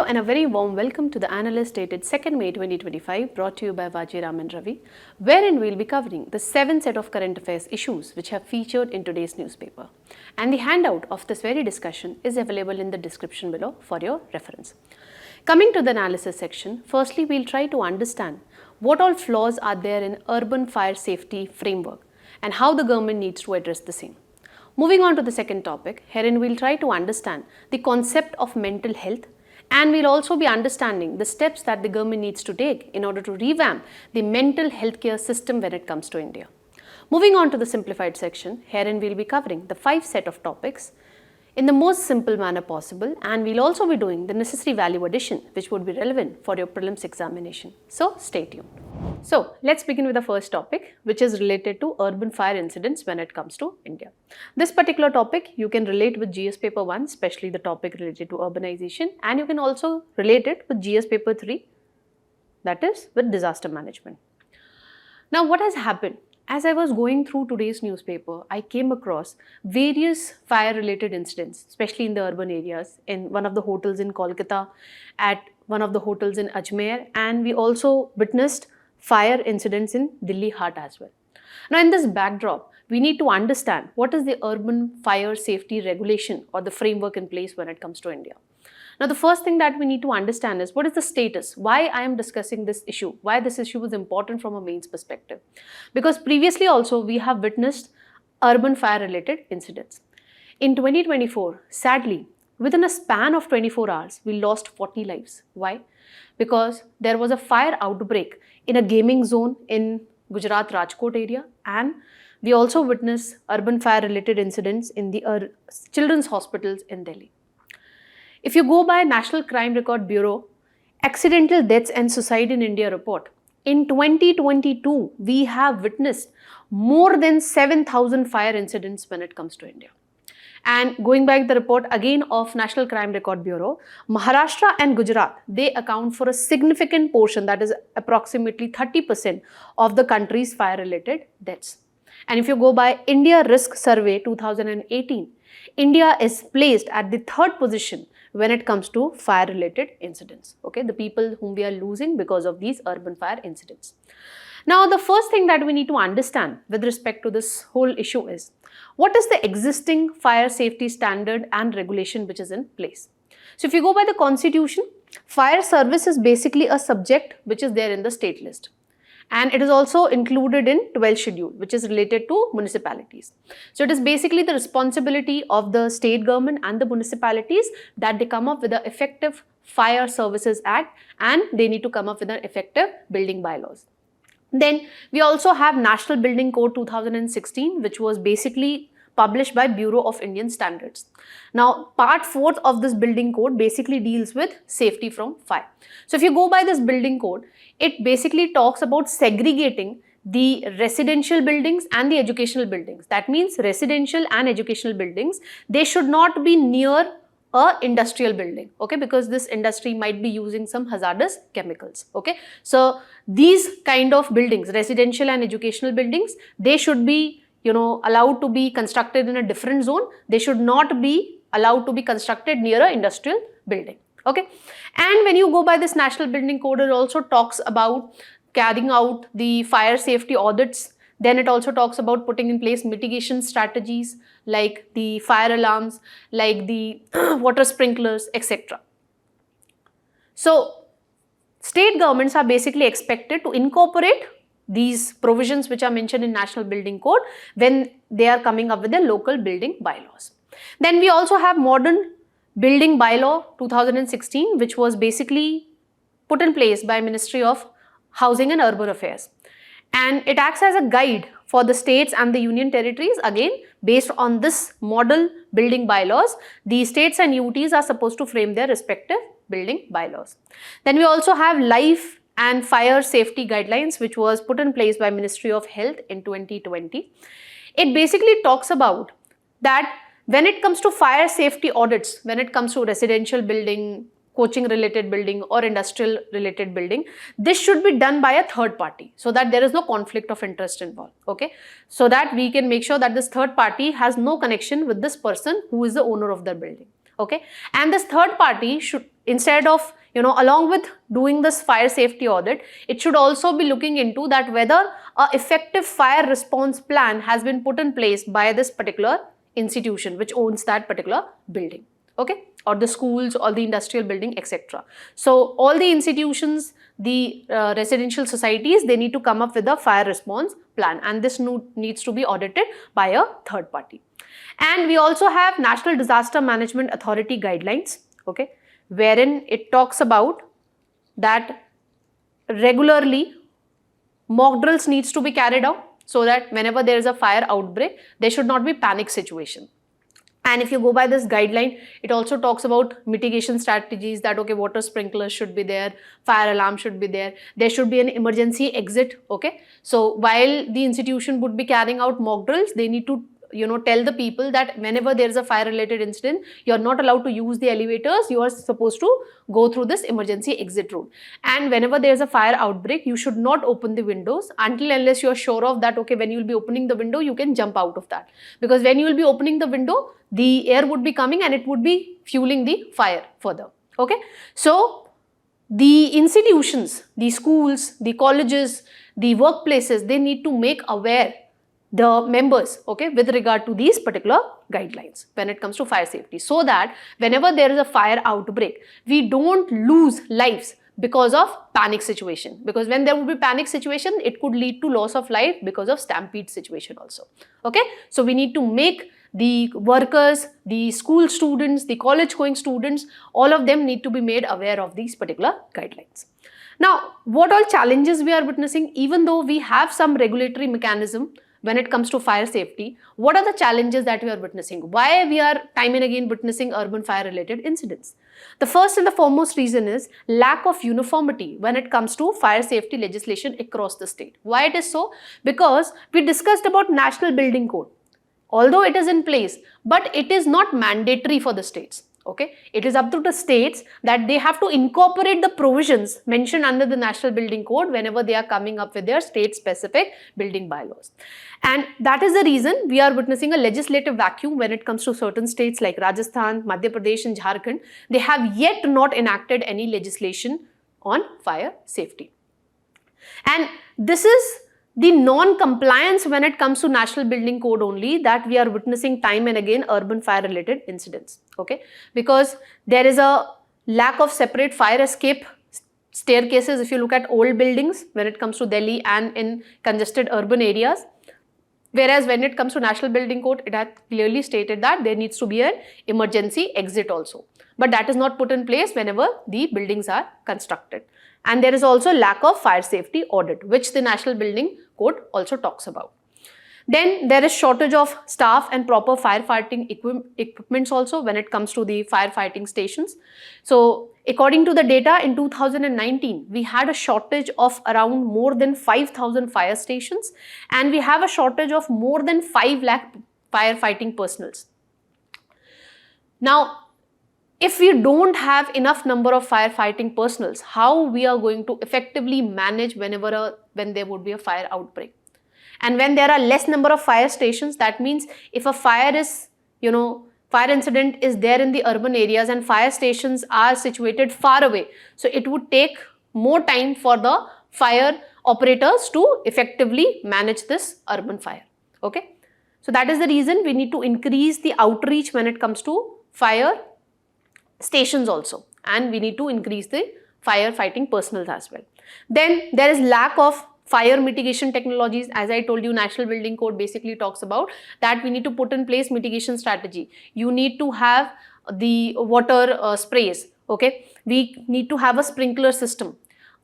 Hello and a very warm welcome to the Analyst dated 2nd May 2025 brought to you by Vajiram and Ravi, wherein we will be covering the 7 set of current affairs issues which have featured in today's newspaper. And the handout of this very discussion is available in the description below for your reference. Coming to the analysis section, firstly we will try to understand what all flaws are there in urban fire safety framework and how the government needs to address the same. Moving on to the second topic, herein we will try to understand the concept of mental health, and we'll also be understanding the steps that the government needs to take in order to revamp the mental healthcare system when it comes to India. Moving on to the simplified section, herein we'll be covering the 5 set of topics in the most simple manner possible, and we'll also be doing the necessary value addition which would be relevant for your prelims examination. So stay tuned. So let's begin with the first topic, which is related to urban fire incidents when it comes to India. This particular topic you can relate with GS paper 1, especially the topic related to urbanization, and you can also relate it with GS paper 3, that is with disaster management. Now what has happened? As I was going through today's newspaper, I came across various fire-related incidents, especially in the urban areas, in one of the hotels in Kolkata, at one of the hotels in Ajmer, and we also witnessed fire incidents in Delhi Heart as well. Now in this backdrop, we need to understand what is the urban fire safety regulation or the framework in place when it comes to India. Now the first thing that we need to understand is what is the status, why I am discussing this issue, why this issue is important from a mains perspective. Because previously also we have witnessed urban fire related incidents. In 2024, sadly, within a span of 24 hours, we lost 40 lives. Why? Because there was a fire outbreak in a gaming zone in Gujarat Rajkot area, and we also witnessed urban fire related incidents in the children's hospitals in Delhi. If you go by National Crime Record Bureau Accidental Deaths and Suicide in India report, in 2022, we have witnessed more than 7,000 fire incidents when it comes to India. And going back the report again of National Crime Record Bureau, Maharashtra and Gujarat, they account for a significant portion, that is approximately 30% of the country's fire-related deaths. And if you go by India Risk Survey 2018, India is placed at the 3rd position when it comes to fire-related incidents. Okay, the people whom we are losing because of these urban fire incidents. Now, the first thing that we need to understand with respect to this whole issue is, what is the existing fire safety standard and regulation which is in place? So, if you go by the constitution, fire service is basically a subject which is there in the state list. And it is also included in 12th schedule, which is related to municipalities. So it is basically the responsibility of the state government and the municipalities that they come up with the effective Fire Services Act, and they need to come up with an effective building bylaws. Then we also have National Building Code 2016, which was basically published by Bureau of Indian Standards. Now, part 4th of this building code basically deals with safety from fire. So if you go by this building code, it basically talks about segregating the residential buildings and the educational buildings. That means residential and educational buildings, they should not be near a industrial building, okay, because this industry might be using some hazardous chemicals, okay. So these kind of buildings, residential and educational buildings, they should be allowed to be constructed in a different zone. They should not be allowed to be constructed near an industrial building. Okay. And when you go by this National Building Code, it also talks about carrying out the fire safety audits. Then it also talks about putting in place mitigation strategies like the fire alarms, like the water sprinklers, etc. So state governments are basically expected to incorporate these provisions which are mentioned in National Building Code when they are coming up with their local building bylaws. Then we also have Modern Building Bylaw 2016, which was basically put in place by Ministry of Housing and Urban Affairs. And it acts as a guide for the states and the union territories. Again, based on this model building bylaws, the states and UTs are supposed to frame their respective building bylaws. Then we also have Life and Fire Safety Guidelines, which was put in place by Ministry of Health in 2020. It basically talks about that when it comes to fire safety audits, when it comes to residential building, coaching related building or industrial related building, this should be done by a third party so that there is no conflict of interest involved, okay. So that we can make sure that this third party has no connection with this person who is the owner of the building, okay. And this third party should instead of, along with doing this fire safety audit, it should also be looking into that whether a effective fire response plan has been put in place by this particular institution which owns that particular building, okay, or the schools or the industrial building, etc. So all the institutions, the residential societies, they need to come up with a fire response plan, and this needs to be audited by a third party. And we also have National Disaster Management Authority guidelines, okay, wherein it talks about that regularly mock drills needs to be carried out, so that whenever there is a fire outbreak, there should not be panic situation. And if you go by this guideline, it also talks about mitigation strategies, that okay, water sprinklers should be there, fire alarm should be there, there should be an emergency exit, okay. So while the institution would be carrying out mock drills, they need to tell the people that whenever there is a fire related incident, you are not allowed to use the elevators, you are supposed to go through this emergency exit route. And whenever there is a fire outbreak, you should not open the windows until unless you are sure of that, okay, when you will be opening the window, you can jump out of that. Because when you will be opening the window, the air would be coming and it would be fueling the fire further, okay. So the institutions, the schools, the colleges, the workplaces, they need to make aware the members, okay, with regard to these particular guidelines when it comes to fire safety, so that whenever there is a fire outbreak, we don't lose lives because of panic situation. Because when there would be panic situation, it could lead to loss of life because of stampede situation also, okay. So we need to make the workers, the school students, the college going students, all of them need to be made aware of these particular guidelines. Now, what all challenges we are witnessing? Even though we have some regulatory mechanism when it comes to fire safety, what are the challenges that we are witnessing? Why we are time and again witnessing urban fire related incidents? The first and the foremost reason is lack of uniformity when it comes to fire safety legislation across the state. Why it is so? Because we discussed about National Building Code. Although it is in place, but it is not mandatory for the states. Okay, it is up to the states that they have to incorporate the provisions mentioned under the National Building Code whenever they are coming up with their state specific building bylaws. And that is the reason we are witnessing a legislative vacuum when it comes to certain states like Rajasthan, Madhya Pradesh and Jharkhand. They have yet not enacted any legislation on fire safety. And this is the non-compliance when it comes to National Building Code only that we are witnessing time and again urban fire related incidents, okay, because there is a lack of separate fire escape staircases if you look at old buildings when it comes to Delhi and in congested urban areas, whereas when it comes to National Building Code, it had clearly stated that there needs to be an emergency exit also, but that is not put in place whenever the buildings are constructed. And there is also lack of fire safety audit, which the National Building Code also talks about. Then there is shortage of staff and proper firefighting equipments also when it comes to the firefighting stations. So according to the data in 2019, we had a shortage of around more than 5,000 fire stations, and we have a shortage of more than 5 lakh firefighting personals. Now, if we don't have enough number of firefighting personals, how we are going to effectively manage when there would be a fire outbreak? And when there are less number of fire stations, that means if a fire is, fire incident is there in the urban areas and fire stations are situated far away, so it would take more time for the fire operators to effectively manage this urban fire, okay. So that is the reason we need to increase the outreach when it comes to fire stations also, and we need to increase the firefighting personnel as well. Then there is lack of fire mitigation technologies. As I told you, National Building Code basically talks about that we need to put in place mitigation strategy. You need to have the water sprays, okay. We need to have a sprinkler system.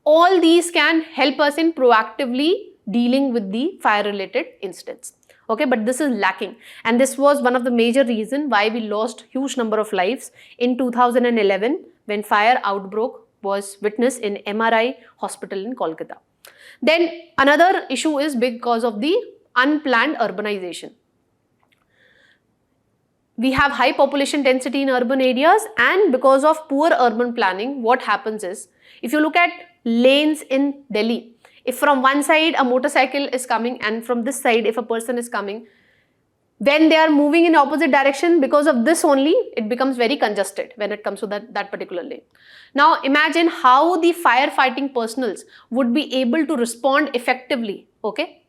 All these can help us in proactively dealing with the fire related incidents. Okay, but this is lacking, and this was one of the major reasons why we lost huge number of lives in 2011 when fire outbreak was witnessed in MRI hospital in Kolkata. Then another issue is because of the unplanned urbanization. We have high population density in urban areas, and because of poor urban planning, what happens is, if you look at lanes in Delhi, if from one side a motorcycle is coming and from this side if a person is coming, when they are moving in opposite direction, because of this only, it becomes very congested when it comes to that particular lane. Now imagine how the firefighting personals would be able to respond effectively, okay,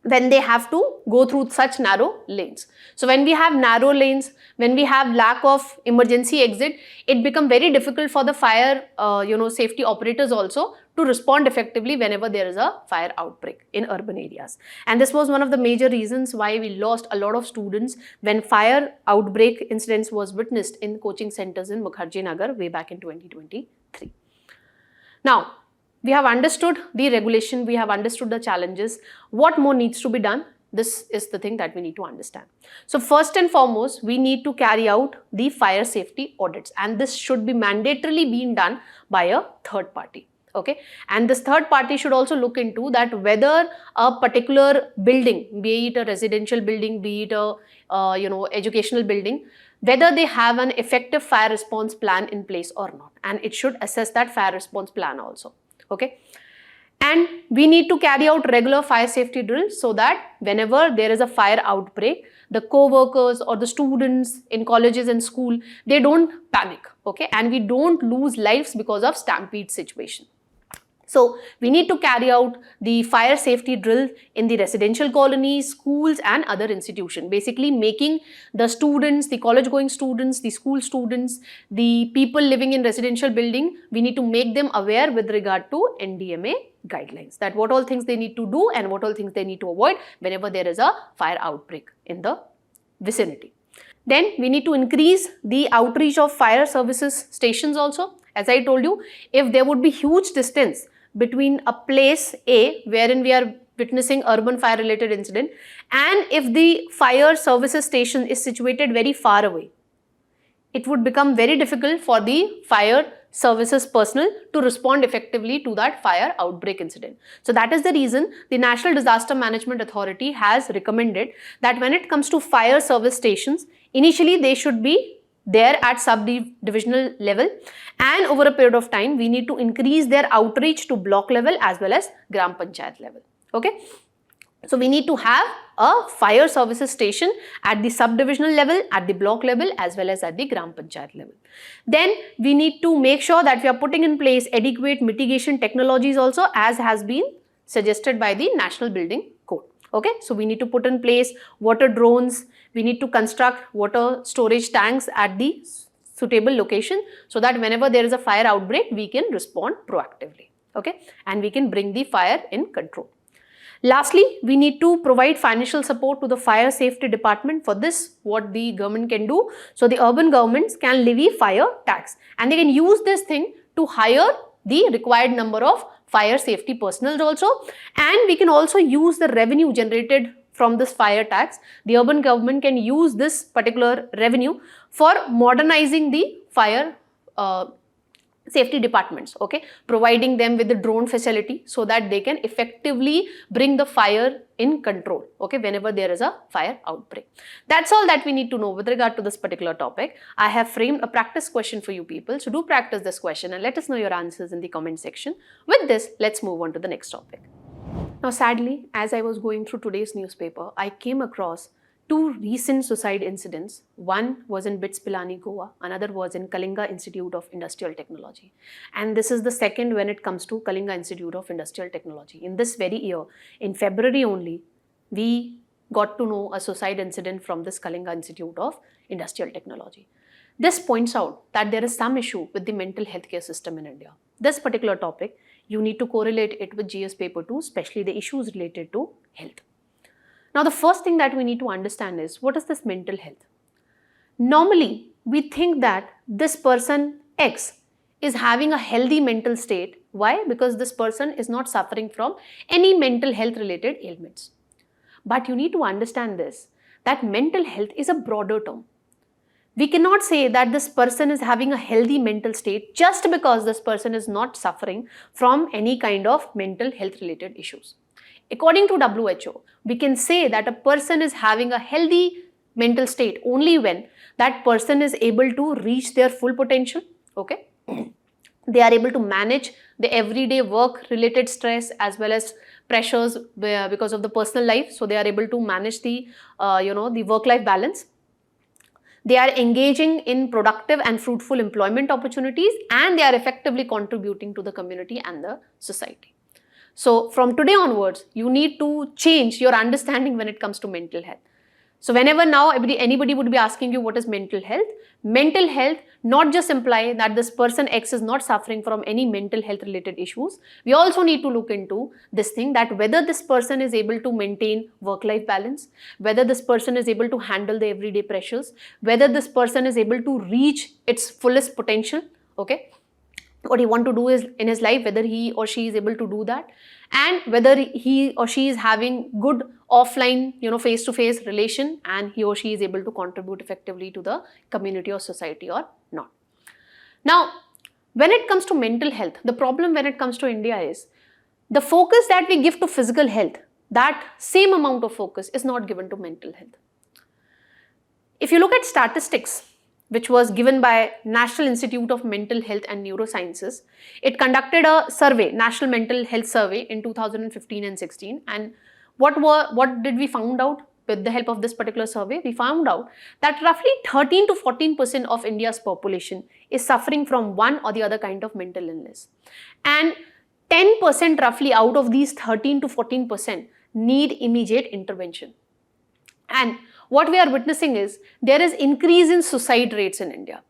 when they have to go through such narrow lanes. So when we have narrow lanes, when we have lack of emergency exit, it becomes very difficult for the fire safety operators also to respond effectively whenever there is a fire outbreak in urban areas. And this was one of the major reasons why we lost a lot of students when fire outbreak incidents was witnessed in coaching centers in Mukherjee Nagar way back in 2023. Now, we have understood the regulation, we have understood the challenges. What more needs to be done? This is the thing that we need to understand. So first and foremost, we need to carry out the fire safety audits, and this should be mandatorily being done by a third party. Okay, and this third party should also look into that whether a particular building, be it a residential building, be it a educational building, whether they have an effective fire response plan in place or not, and it should assess that fire response plan also. Okay, and we need to carry out regular fire safety drills so that whenever there is a fire outbreak, the co-workers or the students in colleges and school, they don't panic, okay, and we don't lose lives because of stampede situation. So we need to carry out the fire safety drill in the residential colonies, schools and other institutions, basically making the students, the college going students, the school students, the people living in residential building, we need to make them aware with regard to NDMA guidelines, that what all things they need to do and what all things they need to avoid whenever there is a fire outbreak in the vicinity. Then we need to increase the outreach of fire services stations also. As I told you, if there would be huge distance between a place A wherein we are witnessing urban fire related incident, and if the fire services station is situated very far away, it would become very difficult for the fire services personnel to respond effectively to that fire outbreak incident. So that is the reason the National Disaster Management Authority has recommended that when it comes to fire service stations, initially they should be there at sub-divisional level, and over a period of time we need to increase their outreach to block level as well as Gram Panchayat level. Okay, so we need to have a fire services station at the sub-divisional level, at the block level as well as at the Gram Panchayat level. Then we need to make sure that we are putting in place adequate mitigation technologies also, as has been suggested by the National Building Code. Okay, so we need to put in place water drones, we need to construct water storage tanks at the suitable location so that whenever there is a fire outbreak, we can respond proactively, okay, and we can bring the fire in control. Lastly, we need to provide financial support to the fire safety department. For this, what the government can do, so the urban governments can levy fire tax and they can use this thing to hire the required number of fire safety personnel also, and we can also use the revenue generated from this fire tax. The urban government can use this particular revenue for modernizing the fire safety departments, okay, providing them with the drone facility so that they can effectively bring the fire in control, okay, whenever there is a fire outbreak. That's all that we need to know with regard to this particular topic. I have framed a practice question for you people, so do practice this question and let us know your answers in the comment section. With this, let's move on to the next topic. Now sadly, as I was going through today's newspaper, I came across two recent suicide incidents. One was in BITS Pilani, Goa. Another was in Kalinga Institute of Industrial Technology. And this is the second when it comes to Kalinga Institute of Industrial Technology. In this very year, in February only, we got to know a suicide incident from this Kalinga Institute of Industrial Technology. This points out that there is some issue with the mental health care system in India. This particular topic, you need to correlate it with GS paper 2, especially the issues related to health. Now, the first thing that we need to understand is, what is this mental health? Normally, we think that this person X is having a healthy mental state. Why? Because this person is not suffering from any mental health related ailments. But you need to understand this, that mental health is a broader term. We cannot say that this person is having a healthy mental state just because this person is not suffering from any kind of mental health related issues. According to WHO, we can say that a person is having a healthy mental state only when that person is able to reach their full potential, okay? They are able to manage the everyday work related stress as well as pressures because of the personal life, so they are able to manage the the work-life balance. They are engaging in productive and fruitful employment opportunities, and they are effectively contributing to the community and the society. So from today onwards, you need to change your understanding when it comes to mental health. So whenever now anybody would be asking you what is mental health not just imply that this person X is not suffering from any mental health related issues. We also need to look into this thing, that whether this person is able to maintain work-life balance, whether this person is able to handle the everyday pressures, whether this person is able to reach its fullest potential, okay, what he want to do is in his life, whether he or she is able to do that, and whether he or she is having good offline face-to-face relation, and he or she is able to contribute effectively to the community or society or not. Now when it comes to mental health, the problem when it comes to India is the focus that we give to physical health, that same amount of focus is not given to mental health. If you look at statistics which was given by National Institute of Mental Health and Neurosciences, it conducted a survey, National Mental Health Survey in 2015 and 16. And what did we found out with the help of this particular survey? We found out that roughly 13 to 14% of India's population is suffering from one or the other kind of mental illness. And 10% roughly out of these 13 to 14% need immediate intervention. And what we are witnessing is there is increase in suicide rates in India.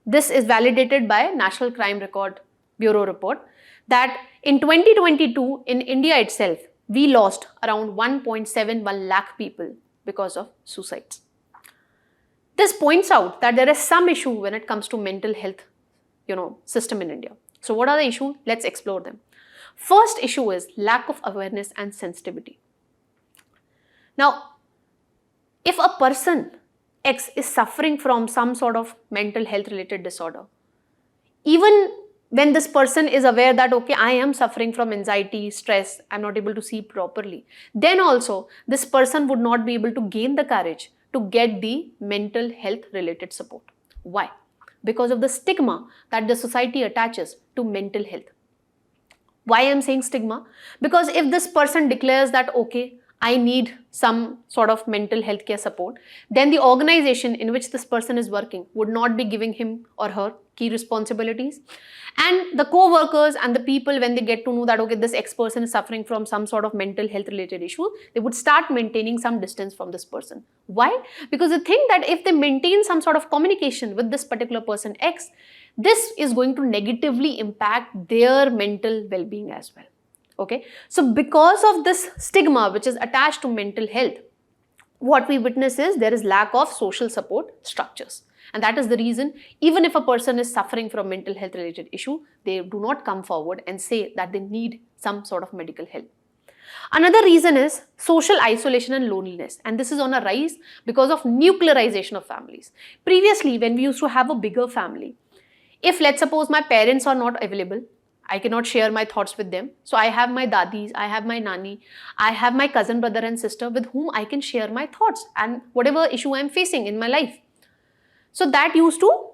This is validated by National Crime Record Bureau report that in 2022 in India itself, we lost around 1.71 lakh people because of suicides. This points out that there is some issue when it comes to mental health, system in India. So what are the issues? Let's explore them. First issue is lack of awareness and sensitivity. Now, if a person X is suffering from some sort of mental health related disorder, even when this person is aware that, okay, I am suffering from anxiety, stress, I'm not able to see properly, then also this person would not be able to gain the courage to get the mental health related support. Why? Because of the stigma that the society attaches to mental health. Why I'm saying stigma? Because if this person declares that, okay, I need some sort of mental health care support, then the organization in which this person is working would not be giving him or her key responsibilities. And the co-workers and the people, when they get to know that, okay, this X person is suffering from some sort of mental health related issue, they would start maintaining some distance from this person. Why? Because they think that if they maintain some sort of communication with this particular person X, this is going to negatively impact their mental well-being as well. Okay, so because of this stigma which is attached to mental health, what we witness is there is lack of social support structures. And that is the reason, even if a person is suffering from mental health related issue, they do not come forward and say that they need some sort of medical help. Another reason is social isolation and loneliness, and this is on a rise because of nuclearization of families. Previously, when we used to have a bigger family, if let's suppose my parents are not available, I cannot share my thoughts with them. So I have my dadis, I have my nani, I have my cousin brother and sister with whom I can share my thoughts and whatever issue I am facing in my life. So that used to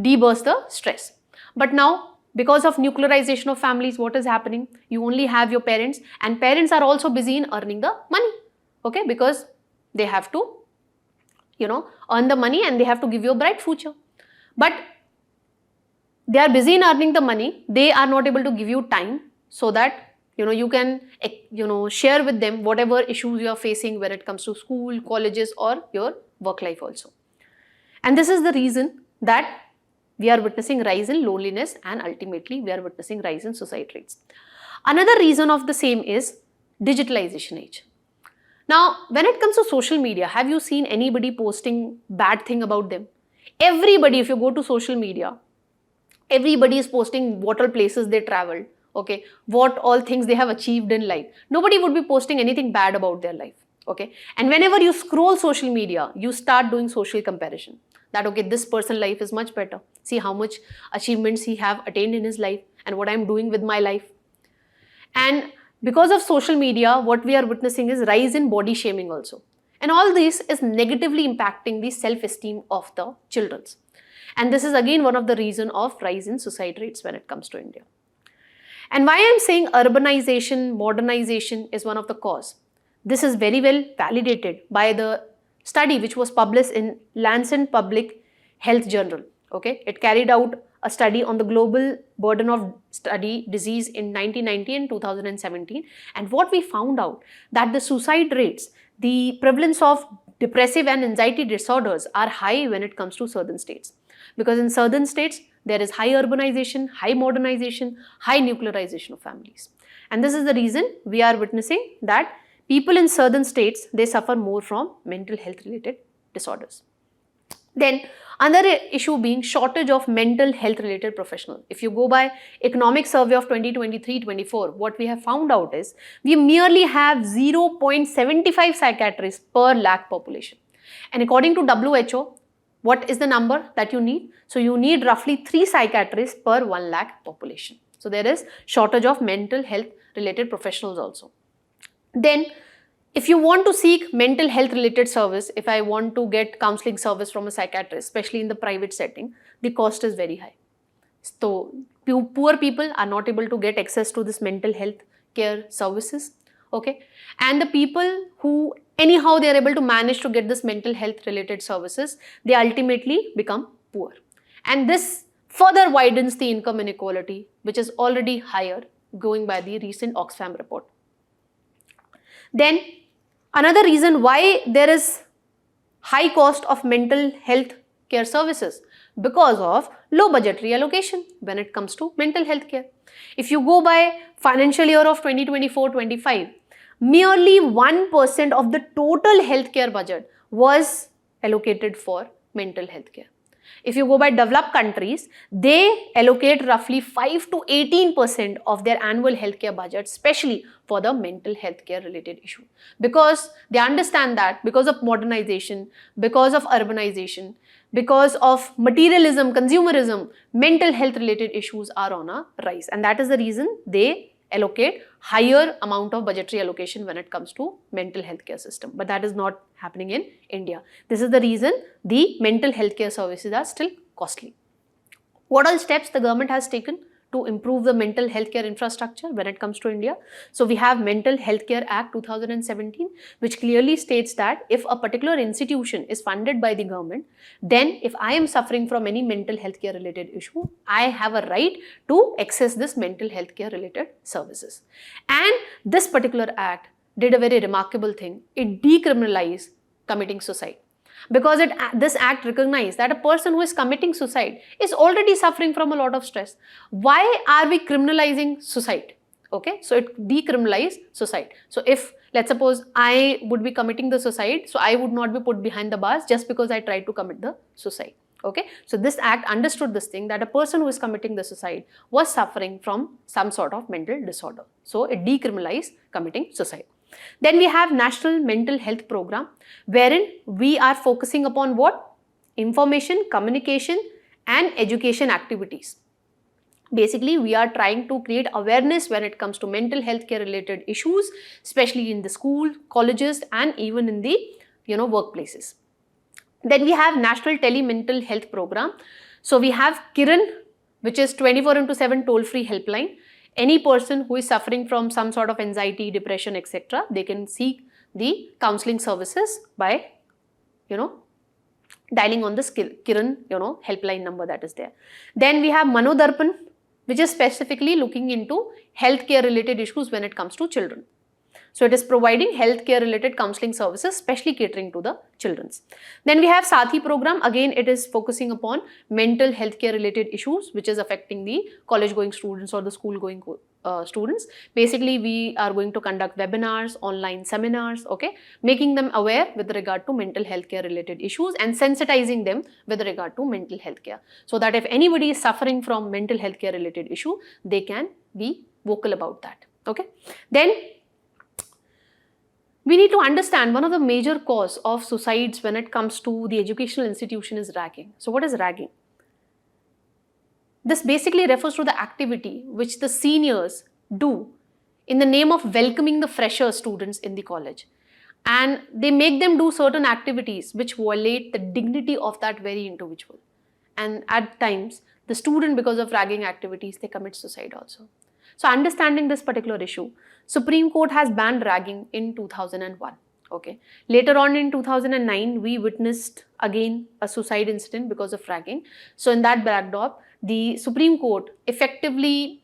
de-burst the stress. But now, because of nuclearization of families, what is happening? You only have your parents, and parents are also busy in earning the money. Okay, because they have to, earn the money and they have to give you a bright future. But they are busy in earning the money, they are not able to give you time so that you can share with them whatever issues you are facing when it comes to school, colleges or your work life also. And this is the reason that we are witnessing rise in loneliness and ultimately we are witnessing rise in suicide rates. Another reason of the same is digitalization age. Now, when it comes to social media, have you seen anybody posting bad thing about them? Everybody, if you go to social media, everybody is posting what all places they traveled, okay, what all things they have achieved in life. Nobody would be posting anything bad about their life, okay. And whenever you scroll social media, you start doing social comparison. That, okay, this person's life is much better. See how much achievements he have attained in his life and what I'm doing with my life. And because of social media, what we are witnessing is rise in body shaming also. And all this is negatively impacting the self-esteem of the children. And this is again one of the reasons of rise in suicide rates when it comes to India. And why I'm saying urbanization, modernization is one of the cause. This is very well validated by the study which was published in Lancet Public Health Journal. Okay, it carried out a study on the global burden of study disease in 1990 and 2017, and what we found out that the suicide rates, the prevalence of depressive and anxiety disorders are high when it comes to southern states, because in southern states there is high urbanization, high modernization, high nuclearization of families, and this is the reason we are witnessing that people in southern states, they suffer more from mental health related disorders. Then another issue being shortage of mental health related professionals. If you go by economic survey of 2023-24, what we have found out is we merely have 0.75 psychiatrists per lakh population. And according to WHO, what is the number that you need? So you need roughly 3 psychiatrists per 1 lakh population. So there is shortage of mental health related professionals also. Then if you want to seek mental health related service, if I want to get counseling service from a psychiatrist, especially in the private setting, the cost is very high. So poor people are not able to get access to this mental health care services. Okay, and the people who anyhow they are able to manage to get this mental health related services, they ultimately become poor. And this further widens the income inequality, which is already higher going by the recent Oxfam report. Then another reason why there is high cost of mental health care services, because of low budgetary allocation when it comes to mental health care. If you go by financial year of 2024-25, merely 1% of the total healthcare budget was allocated for mental health care. If you go by developed countries, they allocate roughly 5 to 18% of their annual healthcare budget, especially for the mental health care related issue. Because they understand that because of modernization, because of urbanization, because of materialism, consumerism, mental health related issues are on a rise. And that is the reason they allocate higher amount of budgetary allocation when it comes to mental health care system. But that is not happening in India. This is the reason the mental health care services are still costly. What all steps the government has taken to improve the mental health care infrastructure when it comes to India? So we have Mental Health Care Act 2017, which clearly states that if a particular institution is funded by the government, then if I am suffering from any mental health care related issue, I have a right to access this mental health care related services. And this particular act did a very remarkable thing. It decriminalized committing suicide. Because this act recognized that a person who is committing suicide is already suffering from a lot of stress. Why are we criminalizing suicide? Okay, so it decriminalized suicide. So if, let's suppose, I would be committing the suicide, so I would not be put behind the bars just because I tried to commit the suicide. Okay, so this act understood this thing that a person who is committing the suicide was suffering from some sort of mental disorder. So it decriminalized committing suicide. Then we have National Mental Health Program, wherein we are focusing upon what? Information, communication and education activities. Basically, we are trying to create awareness when it comes to mental health care related issues, especially in the school, colleges and even in the workplaces. Then we have National Tele-Mental Health Program. So we have Kiran, which is 24/7 toll-free helpline. Any person who is suffering from some sort of anxiety, depression, etc., they can seek the counseling services by, dialing on this Kiran, helpline number that is there. Then we have Manodarpan, which is specifically looking into healthcare related issues when it comes to children. So it is providing healthcare related counseling services, especially catering to the children's. Then we have Sathi program. Again, it is focusing upon mental healthcare related issues, which is affecting the college going students or the school going students. Basically, we are going to conduct webinars, online seminars, okay, making them aware with regard to mental healthcare related issues and sensitizing them with regard to mental healthcare. So that if anybody is suffering from mental healthcare related issue, they can be vocal about that. Okay. Then we need to understand one of the major cause of suicides when it comes to the educational institution is ragging. So what is ragging? This basically refers to the activity which the seniors do in the name of welcoming the fresher students in the college. And they make them do certain activities which violate the dignity of that very individual. And at times, the student, because of ragging activities, they commit suicide also. So understanding this particular issue, Supreme Court has banned ragging in 2001. Okay. Later on in 2009, we witnessed again a suicide incident because of ragging. So in that backdrop, the Supreme Court effectively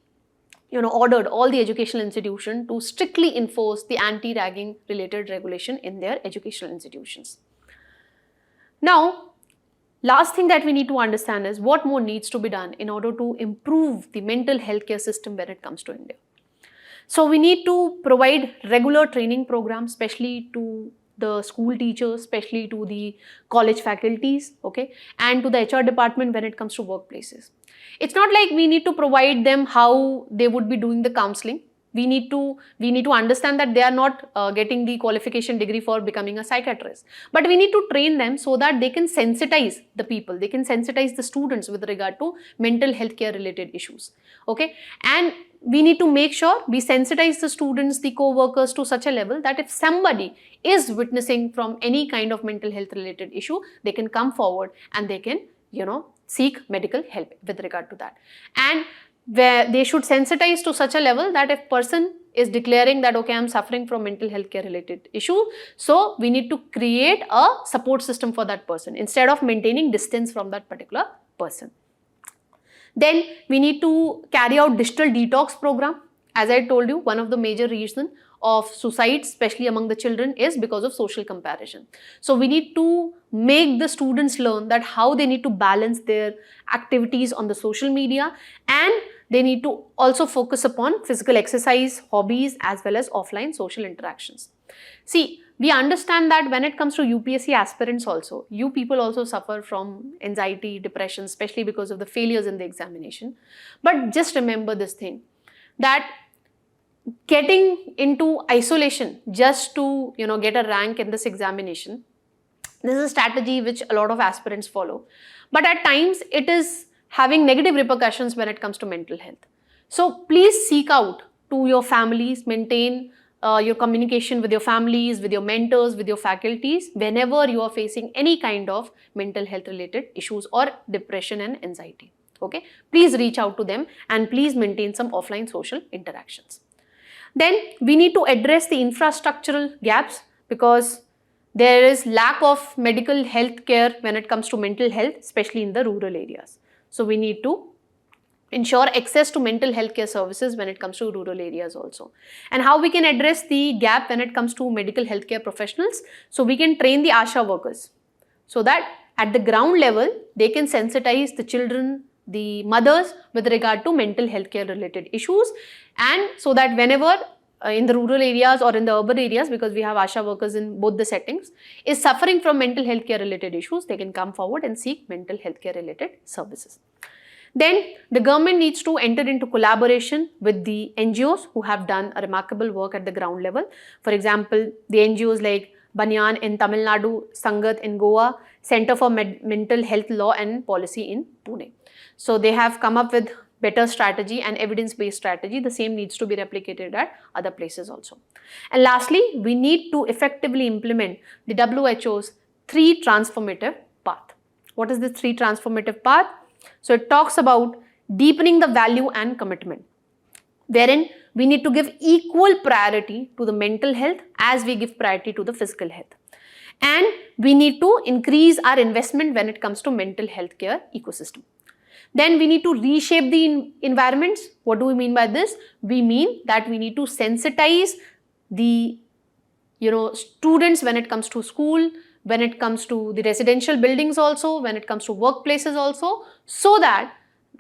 ordered all the educational institutions to strictly enforce the anti-ragging related regulation in their educational institutions. Now, last thing that we need to understand is what more needs to be done in order to improve the mental health care system when it comes to India. So we need to provide regular training programs, especially to the school teachers, especially to the college faculties, okay, and to the HR department when it comes to workplaces. It's not like we need to provide them how they would be doing the counseling. We need to understand that they are not getting the qualification degree for becoming a psychiatrist. But we need to train them so that they can sensitize the people, they can sensitize the students with regard to mental health care related issues. Okay, and we need to make sure we sensitize the students, the co-workers to such a level that if somebody is witnessing from any kind of mental health related issue, they can come forward and they can, seek medical help with regard to that. And where they should sensitize to such a level that if person is declaring that, okay, I'm suffering from mental health care related issue, so we need to create a support system for that person instead of maintaining distance from that particular person. Then we need to carry out digital detox program. As I told you, one of the major reasons of suicide, especially among the children, is because of social comparison. So we need to make the students learn that how they need to balance their activities on the social media, and they need to also focus upon physical exercise, hobbies, as well as offline social interactions. See, we understand that when it comes to UPSC aspirants also, you people also suffer from anxiety, depression, especially because of the failures in the examination. But just remember this thing, that getting into isolation just to get a rank in this examination, this is a strategy which a lot of aspirants follow. But at times it is having negative repercussions when it comes to mental health. So please seek out to your families, maintain your communication with your families, with your mentors, with your faculties, whenever you are facing any kind of mental health related issues or depression and anxiety. Okay, please reach out to them and please maintain some offline social interactions. Then we need to address the infrastructural gaps, because there is lack of medical health care when it comes to mental health, especially in the rural areas. So we need to ensure access to mental health care services when it comes to rural areas also. And how we can address the gap when it comes to medical health care professionals? So we can train the ASHA workers so that at the ground level, they can sensitize the children, the mothers with regard to mental health care related issues, and so that whenever in the rural areas or in the urban areas, because we have ASHA workers in both the settings, is suffering from mental health care related issues, they can come forward and seek mental health care related services. Then the government needs to enter into collaboration with the NGOs who have done a remarkable work at the ground level. For example, the NGOs like Banyan in Tamil Nadu, Sangat in Goa, Center for Mental Health Law and Policy in Pune. So they have come up with better strategy and evidence-based strategy. The same needs to be replicated at other places also. And lastly, we need to effectively implement the WHO's 3 transformative path. What is the 3 transformative path? So it talks about deepening the value and commitment, wherein we need to give equal priority to the mental health as we give priority to the physical health. And we need to increase our investment when it comes to mental health care ecosystem. Then we need to reshape the environments. What do we mean by this? We mean that we need to sensitize the students when it comes to school, when it comes to the residential buildings also, when it comes to workplaces also, so that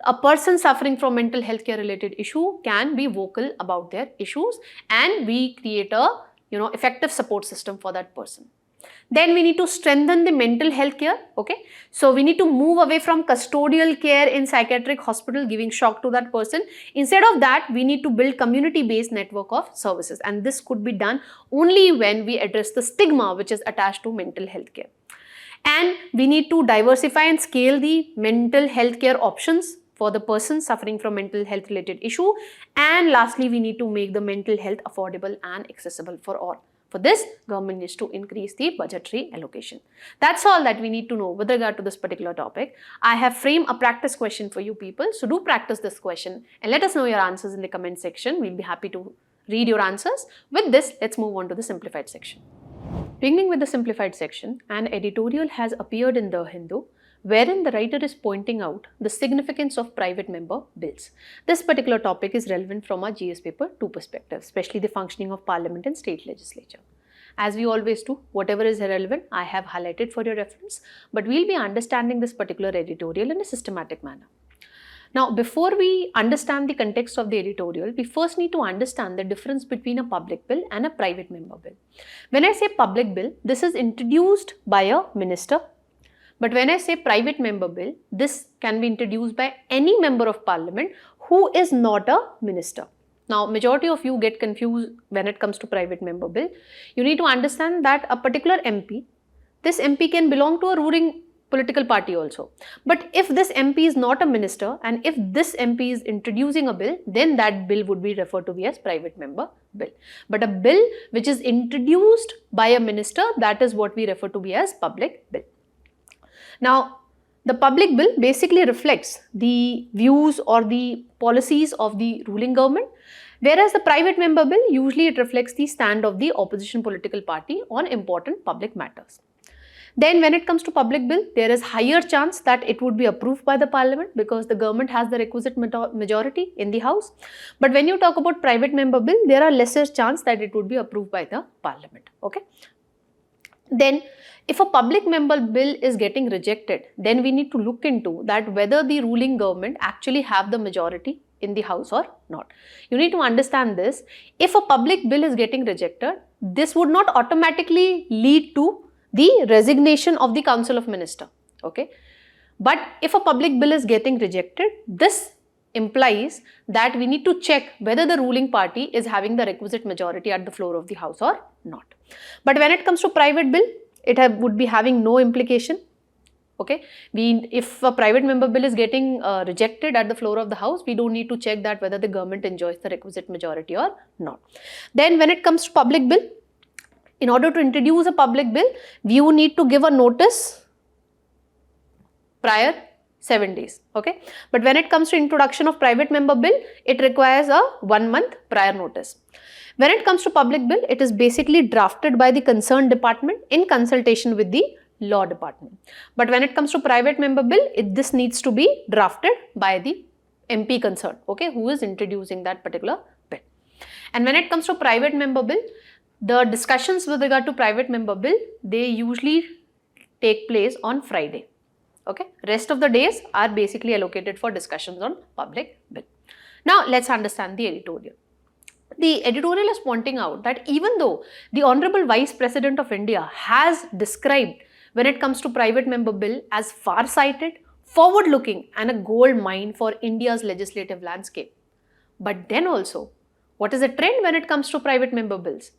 a person suffering from mental health care related issue can be vocal about their issues, and we create a effective support system for that person. Then we need to strengthen the mental health care. Okay, so we need to move away from custodial care in psychiatric hospital, giving shock to that person. Instead of that, we need to build community-based network of services, and this could be done only when we address the stigma which is attached to mental health care. And we need to diversify and scale the mental health care options for the person suffering from mental health related issue. And lastly, we need to make the mental health affordable and accessible for all. For this, government needs to increase the budgetary allocation. That's all that we need to know with regard to this particular topic. I have framed a practice question for you people. So do practice this question and let us know your answers in the comment section. We'll be happy to read your answers. With this, let's move on to the simplified section. Beginning with the simplified section, an editorial has appeared in The Hindu wherein the writer is pointing out the significance of private member bills. This particular topic is relevant from our GS paper 2 perspective, especially the functioning of parliament and state legislature. As we always do, whatever is relevant, I have highlighted for your reference, but we'll be understanding this particular editorial in a systematic manner. Now, before we understand the context of the editorial, we first need to understand the difference between a public bill and a private member bill. When I say public bill, this is introduced by a minister. But when I say private member bill, this can be introduced by any member of parliament who is not a minister. Now, majority of you get confused when it comes to private member bill. You need to understand that a particular MP, this MP can belong to a ruling political party also. But if this MP is not a minister and if this MP is introducing a bill, then that bill would be referred to be as private member bill. But a bill which is introduced by a minister, that is what we refer to be as public bill. Now, the public bill basically reflects the views or the policies of the ruling government, whereas the private member bill, usually it reflects the stand of the opposition political party on important public matters. Then when it comes to public bill, there is higher chance that it would be approved by the parliament because the government has the requisite majority in the house. But when you talk about private member bill, there are lesser chance that it would be approved by the parliament. Okay. Then if a public member bill is getting rejected, then we need to look into that whether the ruling government actually have the majority in the house or not. You need to understand this. If a public bill is getting rejected, this would not automatically lead to the resignation of the Council of Minister. Okay. But if a public bill is getting rejected, this implies that we need to check whether the ruling party is having the requisite majority at the floor of the house or not. But when it comes to private bill, it would be having no implication. Okay, if a private member bill is getting rejected at the floor of the house, we don't need to check that whether the government enjoys the requisite majority or not. Then when it comes to public bill, in order to introduce a public bill, you need to give a notice prior 7 days. Okay, but when it comes to introduction of private member bill, it requires a 1 month prior notice. When it comes to public bill, it is basically drafted by the concerned department in consultation with the law department. But when it comes to private member bill, this needs to be drafted by the MP concerned, okay, who is introducing that particular bill. And when it comes to private member bill, the discussions with regard to private member bill, they usually take place on Friday. Okay, rest of the days are basically allocated for discussions on public bill. Now, let's understand the editorial. The editorial is pointing out that even though the Honorable Vice President of India has described when it comes to private member bill as far-sighted, forward-looking and a gold mine for India's legislative landscape. But then also, what is the trend when it comes to private member bills?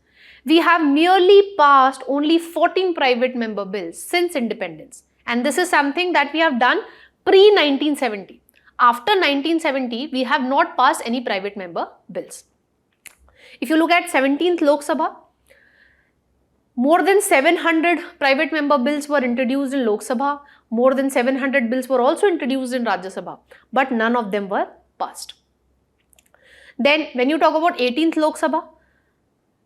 We have merely passed only 14 private member bills since independence. And this is something that we have done pre-1970. After 1970, we have not passed any private member bills. If you look at 17th Lok Sabha, more than 700 private member bills were introduced in Lok Sabha. More than 700 bills were also introduced in Rajya Sabha, but none of them were passed. Then when you talk about 18th Lok Sabha,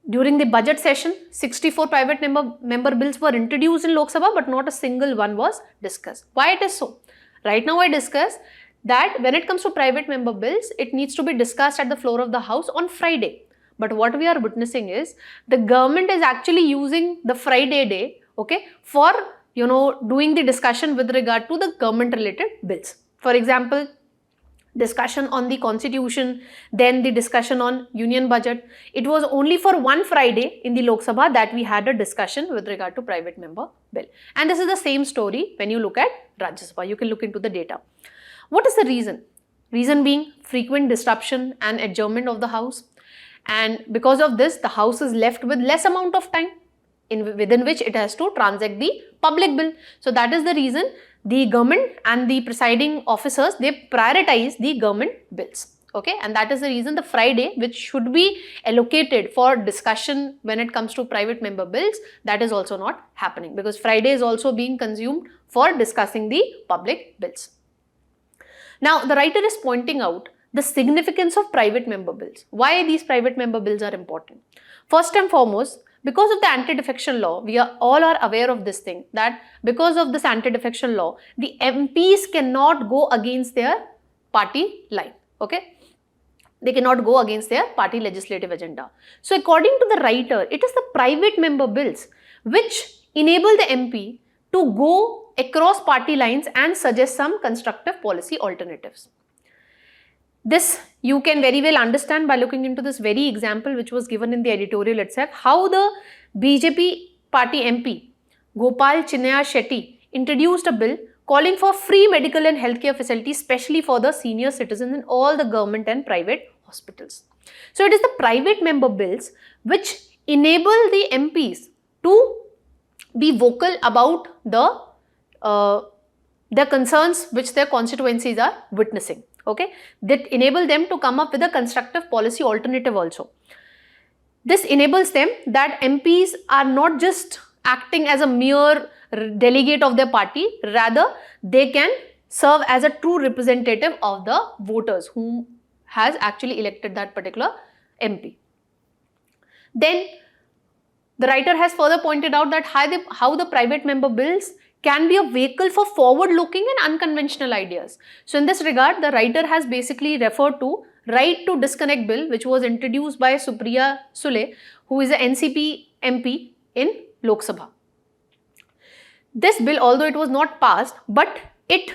during the budget session, 64 private member bills were introduced in Lok Sabha, but not a single one was discussed. Why it is so? Right now I discussed that when it comes to private member bills, it needs to be discussed at the floor of the House on Friday. But what we are witnessing is the government is actually using the Friday day, okay, for doing the discussion with regard to the government related bills. For example, discussion on the constitution, then the discussion on union budget. It was only for one Friday in the Lok Sabha that we had a discussion with regard to private member bill. And this is the same story when you look at Rajya Sabha. You can look into the data. What is the reason? Reason being frequent disruption and adjournment of the House. And because of this, the House is left with less amount of time within which it has to transact the public bill. So that is the reason the government and the presiding officers, they prioritize the government bills. Okay, and that is the reason the Friday, which should be allocated for discussion when it comes to private member bills, that is also not happening, because Friday is also being consumed for discussing the public bills. Now, the writer is pointing out the significance of private member bills. Why these private member bills are important? First and foremost, because of the anti-defection law, we are all aware of this thing, that because of this anti-defection law, the MPs cannot go against their party line. Okay, they cannot go against their party legislative agenda. So according to the writer, it is the private member bills which enable the MP to go across party lines and suggest some constructive policy alternatives. This you can very well understand by looking into this very example which was given in the editorial itself, how the BJP party MP Gopal Chinnaya Shetty introduced a bill calling for free medical and healthcare facilities, especially for the senior citizens in all the government and private hospitals. So it is the private member bills which enable the MPs to be vocal about the concerns which their constituencies are witnessing. Okay, that enable them to come up with a constructive policy alternative also. This enables them that MPs are not just acting as a mere delegate of their party, rather they can serve as a true representative of the voters who has actually elected that particular MP. Then the writer has further pointed out that how the private member bills can be a vehicle for forward-looking and unconventional ideas. So in this regard, the writer has basically referred to Right to Disconnect Bill, which was introduced by Supriya Sule, who is a NCP MP in Lok Sabha. This bill, although it was not passed, but it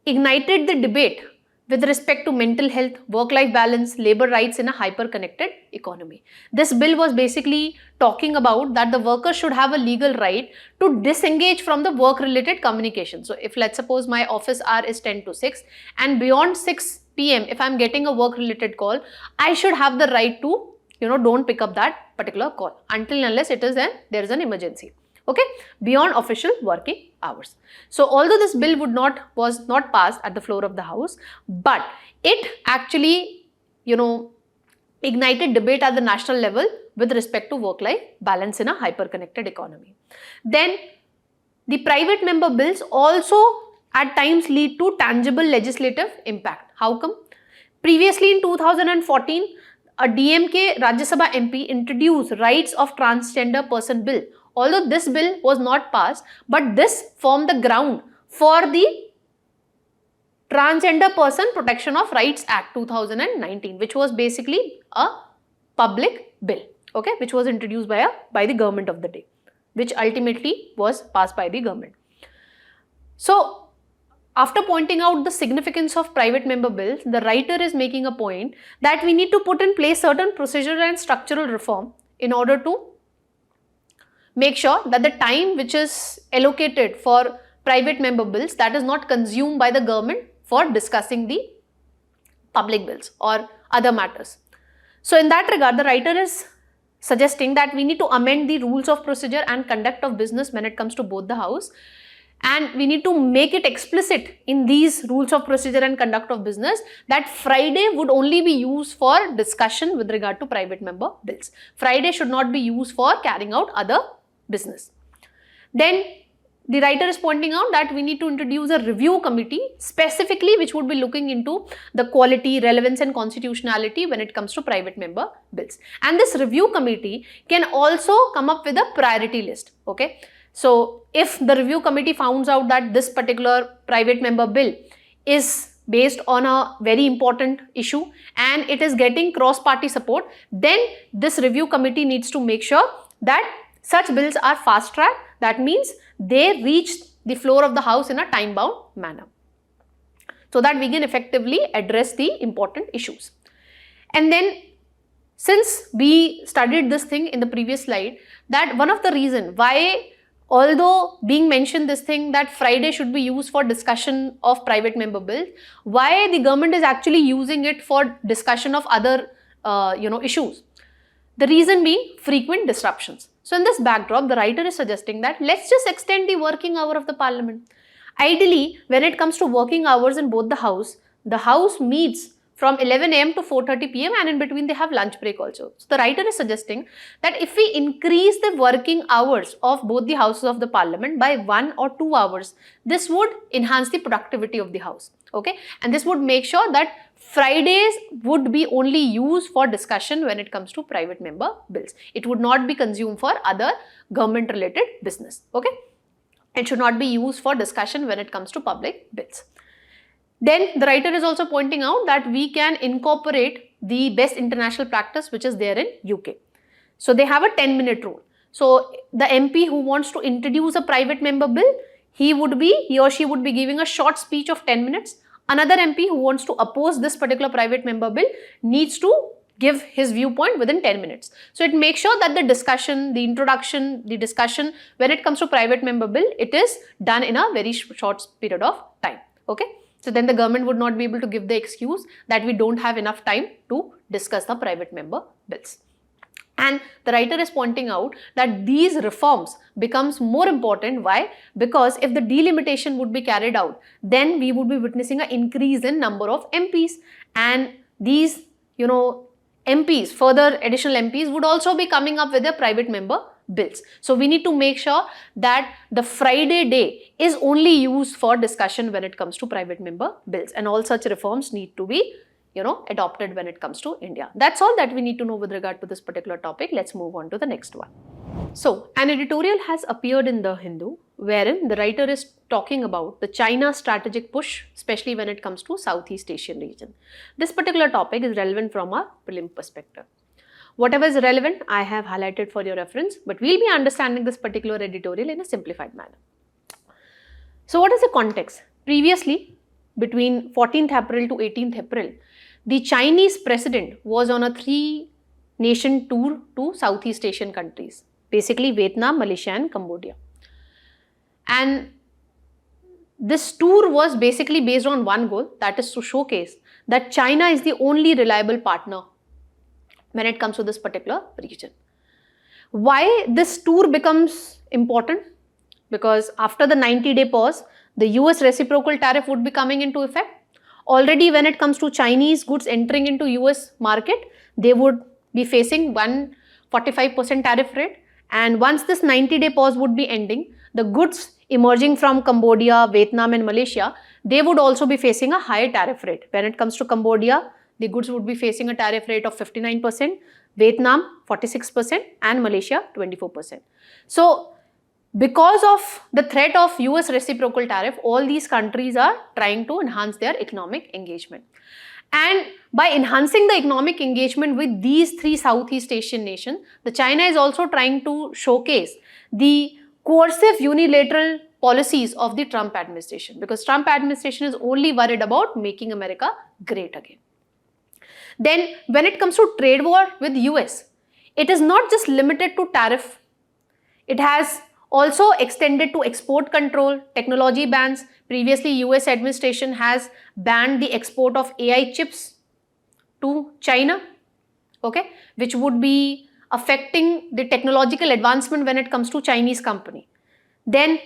ignited the debate with respect to mental health, work-life balance, labor rights in a hyper-connected economy. This bill was basically talking about that the workers should have a legal right to disengage from the work-related communication. So if let's suppose my office hour is 10 to 6 and beyond 6 PM, if I'm getting a work-related call, I should have the right to, don't pick up that particular call until unless there is an emergency. Okay, beyond official working hours. So although this bill was not passed at the floor of the House, but it actually, ignited debate at the national level with respect to work-life balance in a hyper-connected economy. Then the private member bills also at times lead to tangible legislative impact. How come? Previously in 2014, a DMK Rajya Sabha MP introduced Rights of Transgender Person Bill. Although this bill was not passed, but this formed the ground for the Transgender Person Protection of Rights Act 2019, which was basically a public bill, okay, which was introduced by the government of the day, which ultimately was passed by the government. So, after pointing out the significance of private member bills, the writer is making a point that we need to put in place certain procedural and structural reform in order to make sure that the time which is allocated for private member bills, that is not consumed by the government for discussing the public bills or other matters. So in that regard, the writer is suggesting that we need to amend the rules of procedure and conduct of business when it comes to both the house, and we need to make it explicit in these rules of procedure and conduct of business that Friday would only be used for discussion with regard to private member bills. Friday should not be used for carrying out other business. Then the writer is pointing out that we need to introduce a review committee specifically which would be looking into the quality, relevance and constitutionality when it comes to private member bills. And this review committee can also come up with a priority list. Okay. So if the review committee finds out that this particular private member bill is based on a very important issue and it is getting cross-party support, then this review committee needs to make sure that such bills are fast-tracked. That means they reach the floor of the House in a time-bound manner, so that we can effectively address the important issues. And then, since we studied this thing in the previous slide, that one of the reasons why, although being mentioned this thing that Friday should be used for discussion of private member bills, why the government is actually using it for discussion of other issues. The reason being frequent disruptions. So in this backdrop, the writer is suggesting that let's just extend the working hour of the parliament. Ideally, when it comes to working hours in both the house meets from 11 a.m. to 4:30 p.m. and in between they have lunch break also. So the writer is suggesting that if we increase the working hours of both the houses of the parliament by 1 or 2 hours, this would enhance the productivity of the house. Okay, and this would make sure that Fridays would be only used for discussion when it comes to private member bills. It would not be consumed for other government related business. Okay, it should not be used for discussion when it comes to public bills. Then the writer is also pointing out that we can incorporate the best international practice which is there in UK. So they have a 10-minute rule. So the MP who wants to introduce a private member bill, he or she would be giving a short speech of 10 minutes. Another MP who wants to oppose this particular private member bill needs to give his viewpoint within 10 minutes. So it makes sure that the discussion, the introduction, the discussion when it comes to private member bill, it is done in a very short period of time. Okay. So then the government would not be able to give the excuse that we don't have enough time to discuss the private member bills. And the writer is pointing out that these reforms becomes more important. Why? Because if the delimitation would be carried out, then we would be witnessing an increase in number of MPs, and these, MPs, further additional MPs would also be coming up with their private member bills. So we need to make sure that the Friday day is only used for discussion when it comes to private member bills, and all such reforms need to be adopted when it comes to India. That's all that we need to know with regard to this particular topic. Let's move on to the next one. So an editorial has appeared in The Hindu wherein the writer is talking about the China strategic push, especially when it comes to Southeast Asian region. This particular topic is relevant from a prelim perspective. Whatever is relevant, I have highlighted for your reference, but we'll be understanding this particular editorial in a simplified manner. So what is the context? Previously, between 14th April to 18th April, the Chinese president was on a 3-nation tour to Southeast Asian countries, basically Vietnam, Malaysia and Cambodia. And this tour was basically based on one goal, that is to showcase that China is the only reliable partner when it comes to this particular region. Why this tour becomes important? Because after the 90-day pause, the US reciprocal tariff would be coming into effect. Already when it comes to Chinese goods entering into US market, they would be facing 145% tariff rate. And once this 90-day pause would be ending, the goods emerging from Cambodia, Vietnam and Malaysia, they would also be facing a higher tariff rate. When it comes to Cambodia, the goods would be facing a tariff rate of 59%, Vietnam 46% and Malaysia 24%. So because of the threat of US reciprocal tariff, all these countries are trying to enhance their economic engagement. And by enhancing the economic engagement with these 3 Southeast Asian nations, the China is also trying to showcase the coercive unilateral policies of the Trump administration, because Trump administration is only worried about making America great again. Then when it comes to trade war with US, it is not just limited to tariff. It has also extended to export control, technology bans. Previously, US administration has banned the export of AI chips to China, okay, which would be affecting the technological advancement when it comes to Chinese company. Then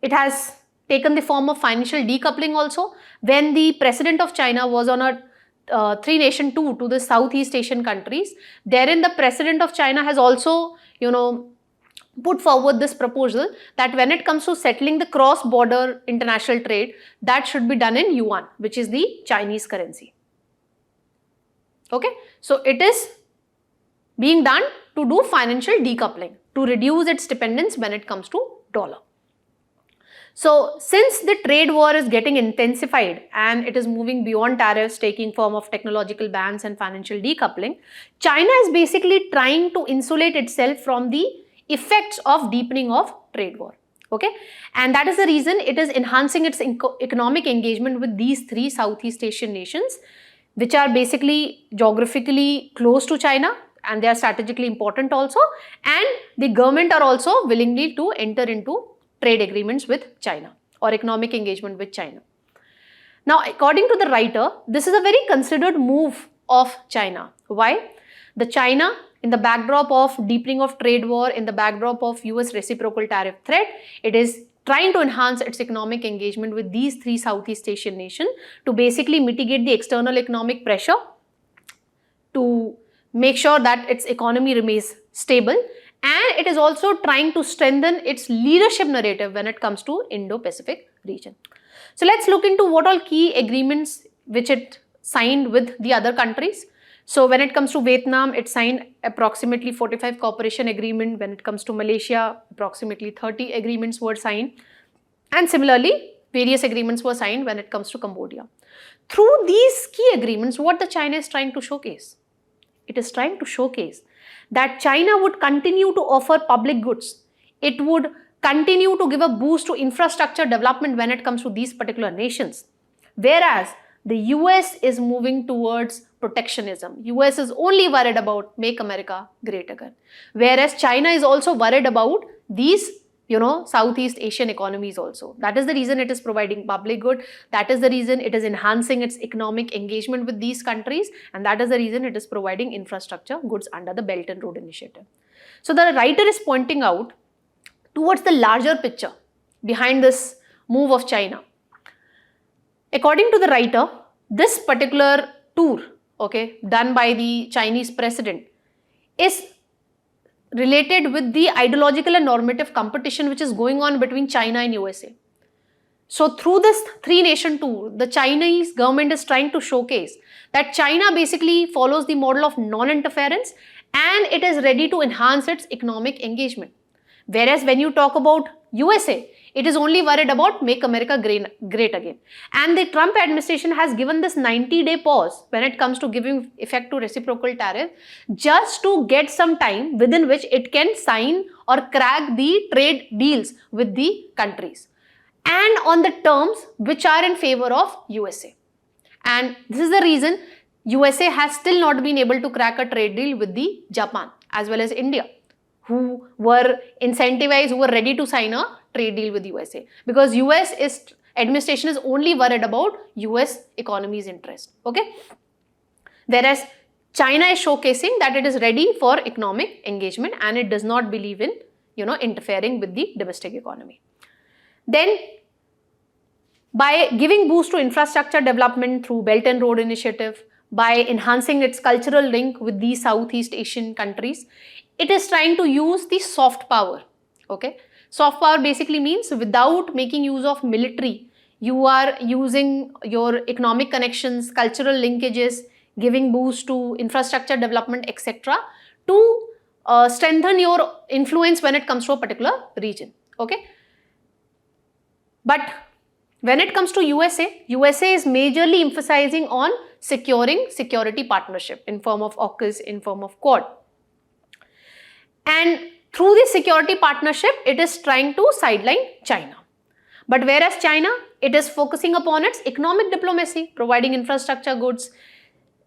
it has taken the form of financial decoupling also. When the president of China was on a 3-nation tour to the Southeast Asian countries, therein the president of China has also, put forward this proposal that when it comes to settling the cross-border international trade, that should be done in yuan, which is the Chinese currency. Okay, so it is being done to do financial decoupling, to reduce its dependence when it comes to dollar. So since the trade war is getting intensified and it is moving beyond tariffs, taking form of technological bans and financial decoupling, China is basically trying to insulate itself from the effects of deepening of trade war. Okay, and that is the reason it is enhancing its economic engagement with these 3 Southeast Asian nations, which are basically geographically close to China and they are strategically important also, and the government are also willingly to enter into trade agreements with China or economic engagement with China. Now, according to the writer, this is a very considered move of China. Why? The China, in the backdrop of deepening of trade war, in the backdrop of US reciprocal tariff threat, it is trying to enhance its economic engagement with these three Southeast Asian nations to basically mitigate the external economic pressure, to make sure that its economy remains stable, and it is also trying to strengthen its leadership narrative when it comes to Indo-Pacific region. So let's look into what all key agreements which it signed with the other countries. So when it comes to Vietnam, it signed approximately 45 cooperation agreements. When it comes to Malaysia, approximately 30 agreements were signed. And similarly, various agreements were signed when it comes to Cambodia. Through these key agreements, what the China is trying to showcase? It is trying to showcase that China would continue to offer public goods. It would continue to give a boost to infrastructure development when it comes to these particular nations. Whereas the US is moving towards protectionism. US is only worried about make America great again. Whereas China is also worried about these, Southeast Asian economies also. That is the reason it is providing public good. That is the reason it is enhancing its economic engagement with these countries. And that is the reason it is providing infrastructure goods under the Belt and Road Initiative. So the writer is pointing out towards the larger picture behind this move of China. According to the writer, this particular tour, done by the Chinese president is related with the ideological and normative competition which is going on between China and USA. So through this three-nation tour, the Chinese government is trying to showcase that China basically follows the model of non-interference and it is ready to enhance its economic engagement. Whereas when you talk about USA, it is only worried about make America great again. And the Trump administration has given this 90-day pause when it comes to giving effect to reciprocal tariff just to get some time within which it can sign or crack the trade deals with the countries and on the terms which are in favor of USA. And this is the reason USA has still not been able to crack a trade deal with the Japan as well as India, who were incentivized, who were ready to sign a trade deal with USA, because US administration is only worried about US economy's interest. Whereas China is showcasing that it is ready for economic engagement and it does not believe in interfering with the domestic economy. Then by giving boost to infrastructure development through Belt and Road Initiative, by enhancing its cultural link with these Southeast Asian countries, it is trying to use the soft power. Soft power basically means without making use of military, you are using your economic connections, cultural linkages, giving boost to infrastructure development, etc. to strengthen your influence when it comes to a particular region. But when it comes to USA, USA is majorly emphasizing on securing security partnership in form of AUKUS, in form of Quad. And through this security partnership, it is trying to sideline China. But whereas China, it is focusing upon its economic diplomacy, providing infrastructure goods,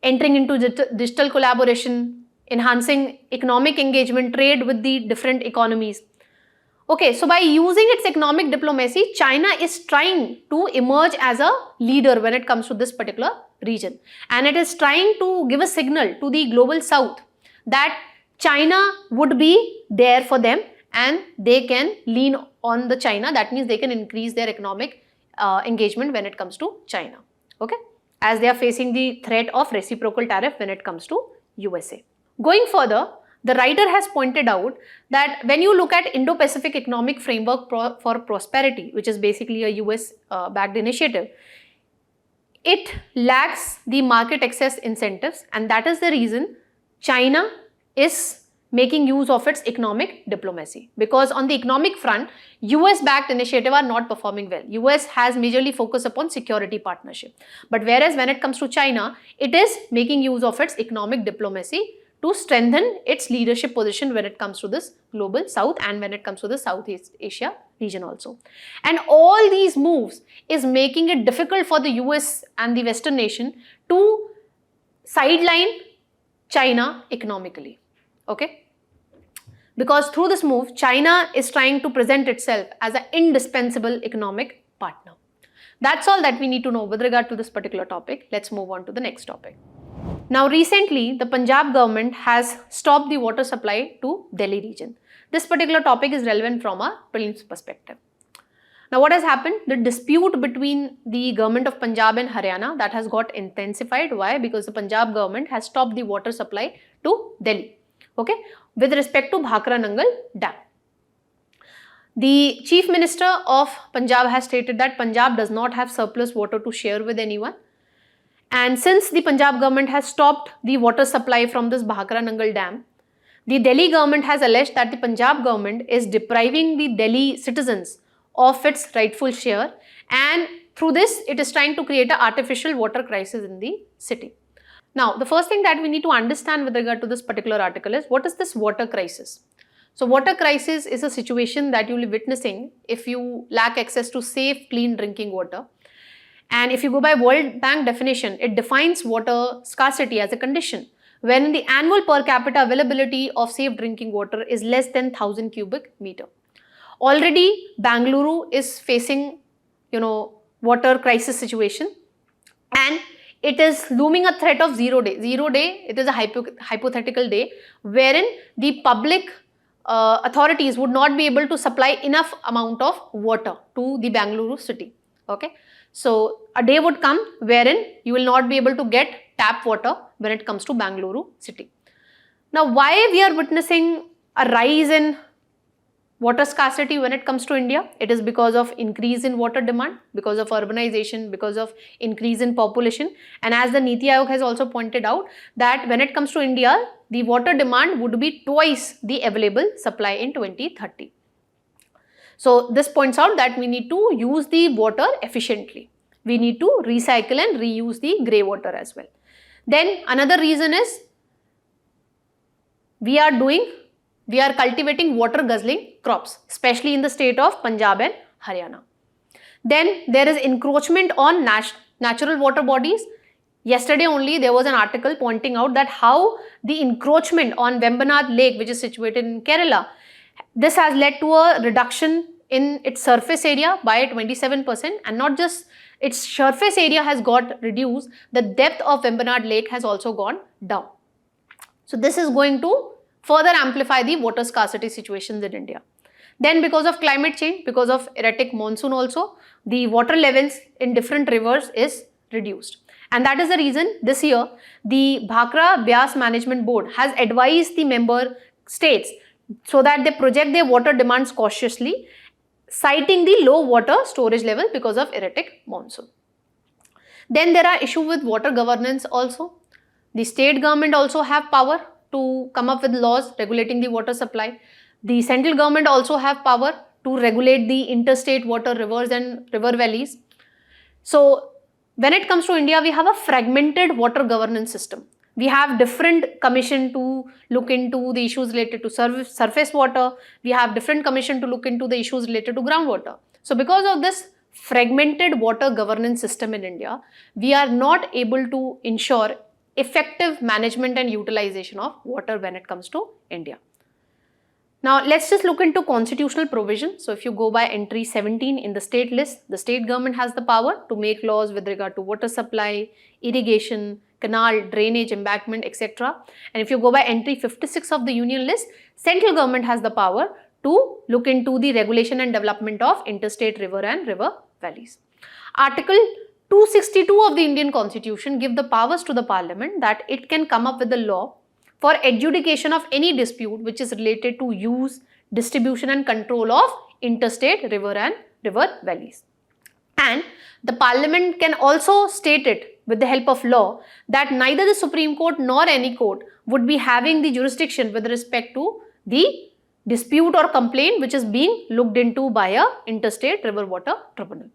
entering into digital collaboration, enhancing economic engagement, trade with the different economies. So by using its economic diplomacy, China is trying to emerge as a leader when it comes to this particular region. And it is trying to give a signal to the global south that China would be there for them and they can lean on the China. That means they can increase their economic engagement when it comes to China. As they are facing the threat of reciprocal tariff when it comes to USA. Going further, the writer has pointed out that when you look at Indo-Pacific Economic Framework for Prosperity, which is basically a US-backed initiative, it lacks the market access incentives, and that is the reason China is making use of its economic diplomacy. Because on the economic front, US-backed initiatives are not performing well. US has majorly focused upon security partnership. But whereas when it comes to China, it is making use of its economic diplomacy to strengthen its leadership position when it comes to this global south and when it comes to the Southeast Asia region also. And all these moves is making it difficult for the US and the Western nation to sideline China economically. Because through this move, China is trying to present itself as an indispensable economic partner. That's all that we need to know with regard to this particular topic. Let's move on to the next topic. Now recently, the Punjab government has stopped the water supply to Delhi region. This particular topic is relevant from a prelims perspective. Now what has happened? The dispute between the government of Punjab and Haryana, that has got intensified. Why? Because the Punjab government has stopped the water supply to Delhi, okay, with respect to Bhakra Nangal Dam. The Chief Minister of Punjab has stated that Punjab does not have surplus water to share with anyone. And since the Punjab government has stopped the water supply from this Bhakra Nangal Dam, the Delhi government has alleged that the Punjab government is depriving the Delhi citizens of its rightful share, and through this it is trying to create an artificial water crisis in the city. Now, the first thing that we need to understand with regard to this particular article is, what is this water crisis? So, water crisis is a situation that you will be witnessing if you lack access to safe, clean drinking water. And if you go by World Bank definition, it defines water scarcity as a condition when the annual per capita availability of safe drinking water is less than 1000 cubic meter. Already, Bangalore is facing, water crisis situation, and it is looming a threat of 0 day. 0 day, it is a hypothetical day wherein the public authorities would not be able to supply enough amount of water to the Bangalore city. Okay, so a day would come wherein you will not be able to get tap water when it comes to Bangalore city. Now, why we are witnessing a rise in water scarcity when it comes to India? It is because of increase in water demand, because of urbanization, because of increase in population. And as the Niti Aayog has also pointed out, that when it comes to India, the water demand would be twice the available supply in 2030. So this points out that we need to use the water efficiently. We need to recycle and reuse the grey water as well. Then another reason is we are cultivating water guzzling crops, especially in the state of Punjab and Haryana. Then there is encroachment on natural water bodies. Yesterday only there was an article pointing out that how the encroachment on Vembanad Lake, which is situated in Kerala, this has led to a reduction in its surface area by 27%, and not just its surface area has got reduced, the depth of Vembanad Lake has also gone down. So this is going to further amplify the water scarcity situations in India. Then because of climate change, because of erratic monsoon also, the water levels in different rivers is reduced. And that is the reason this year the Bhakra Byas Management Board has advised the member states so that they project their water demands cautiously, citing the low water storage level because of erratic monsoon. Then there are issues with water governance also. The state government also have power to come up with laws regulating the water supply. The central government also have power to regulate the interstate water rivers and river valleys. So when it comes to India, we have a fragmented water governance system. We have different commission to look into the issues related to surface water. We have different commission to look into the issues related to groundwater. So because of this fragmented water governance system in India, we are not able to ensure effective management and utilization of water when it comes to India. Now let's just look into constitutional provision. So if you go by entry 17 in the state list, the state government has the power to make laws with regard to water supply, irrigation, canal, drainage, embankment, etc. And if you go by entry 56 of the union list, central government has the power to look into the regulation and development of interstate river and river valleys. Article 262 of the Indian Constitution give the powers to the Parliament that it can come up with a law for adjudication of any dispute which is related to use, distribution and control of interstate river and river valleys. And the Parliament can also state it with the help of law that neither the Supreme Court nor any court would be having the jurisdiction with respect to the dispute or complaint which is being looked into by a interstate river water tribunal,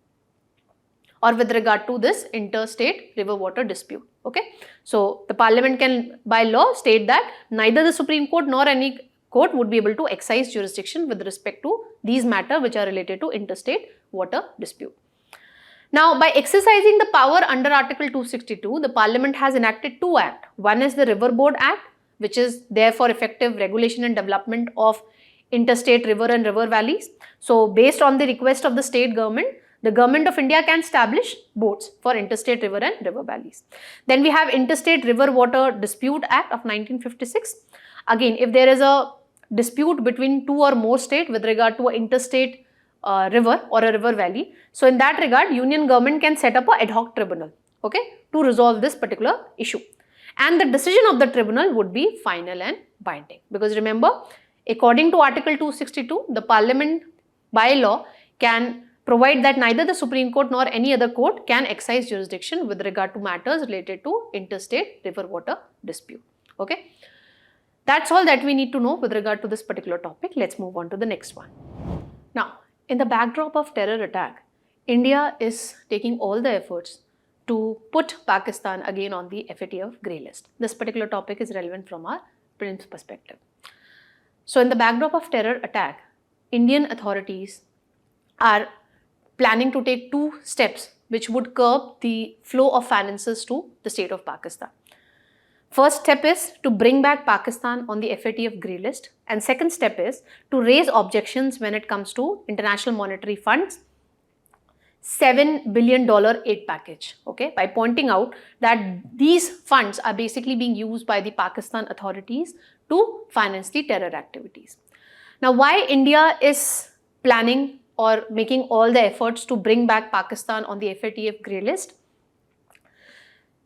or with regard to this interstate river water dispute. Okay, so the Parliament can by law state that neither the Supreme Court nor any court would be able to exercise jurisdiction with respect to these matters which are related to interstate water dispute. Now, by exercising the power under Article 262, the Parliament has enacted two acts. One is the River Board Act, which is there for effective regulation and development of interstate river and river valleys. So, based on the request of the state government, the Government of India can establish boards for interstate river and river valleys. Then we have Interstate River Water Dispute Act of 1956. Again, if there is a dispute between two or more states with regard to an interstate river or a river valley. So in that regard, union government can set up a ad hoc tribunal, okay, to resolve this particular issue. And the decision of the tribunal would be final and binding. Because remember, according to Article 262, the Parliament by law can provide that neither the Supreme Court nor any other court can exercise jurisdiction with regard to matters related to interstate river water dispute. Okay. That's all that we need to know with regard to this particular topic. Let's move on to the next one. Now, in the backdrop of terror attack, India is taking all the efforts to put Pakistan again on the FATF grey list. This particular topic is relevant from our prelims perspective. So in the backdrop of terror attack, Indian authorities are planning to take 2 steps which would curb the flow of finances to the state of Pakistan. First step is to bring back Pakistan on the FATF grey list, and second step is to raise objections when it comes to International Monetary Fund's $7 billion aid package, okay, by pointing out that these funds are basically being used by the Pakistan authorities to finance the terror activities. Now, why India is planning or making all the efforts to bring back Pakistan on the FATF grey list?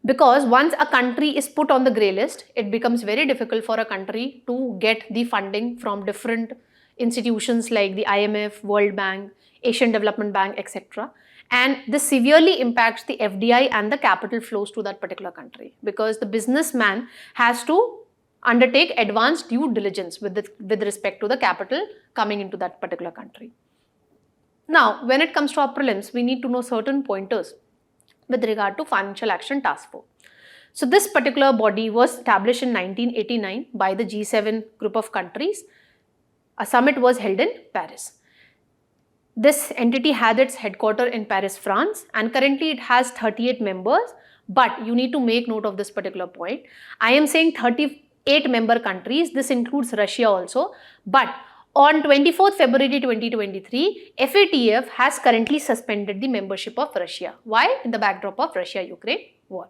Because once a country is put on the grey list, it becomes very difficult for a country to get the funding from different institutions like the IMF, World Bank, Asian Development Bank, etc. And this severely impacts the FDI and the capital flows to that particular country, because the businessman has to undertake advanced due diligence with respect to the capital coming into that particular country. Now, when it comes to our prelims, we need to know certain pointers with regard to Financial Action Task Force. So this particular body was established in 1989 by the G7 group of countries. A summit was held in Paris. This entity had its headquarters in Paris, France, and currently it has 38 members. But you need to make note of this particular point. I am saying 38 member countries. This includes Russia also. But on 24th February 2023, FATF has currently suspended the membership of Russia. Why? In the backdrop of Russia-Ukraine war.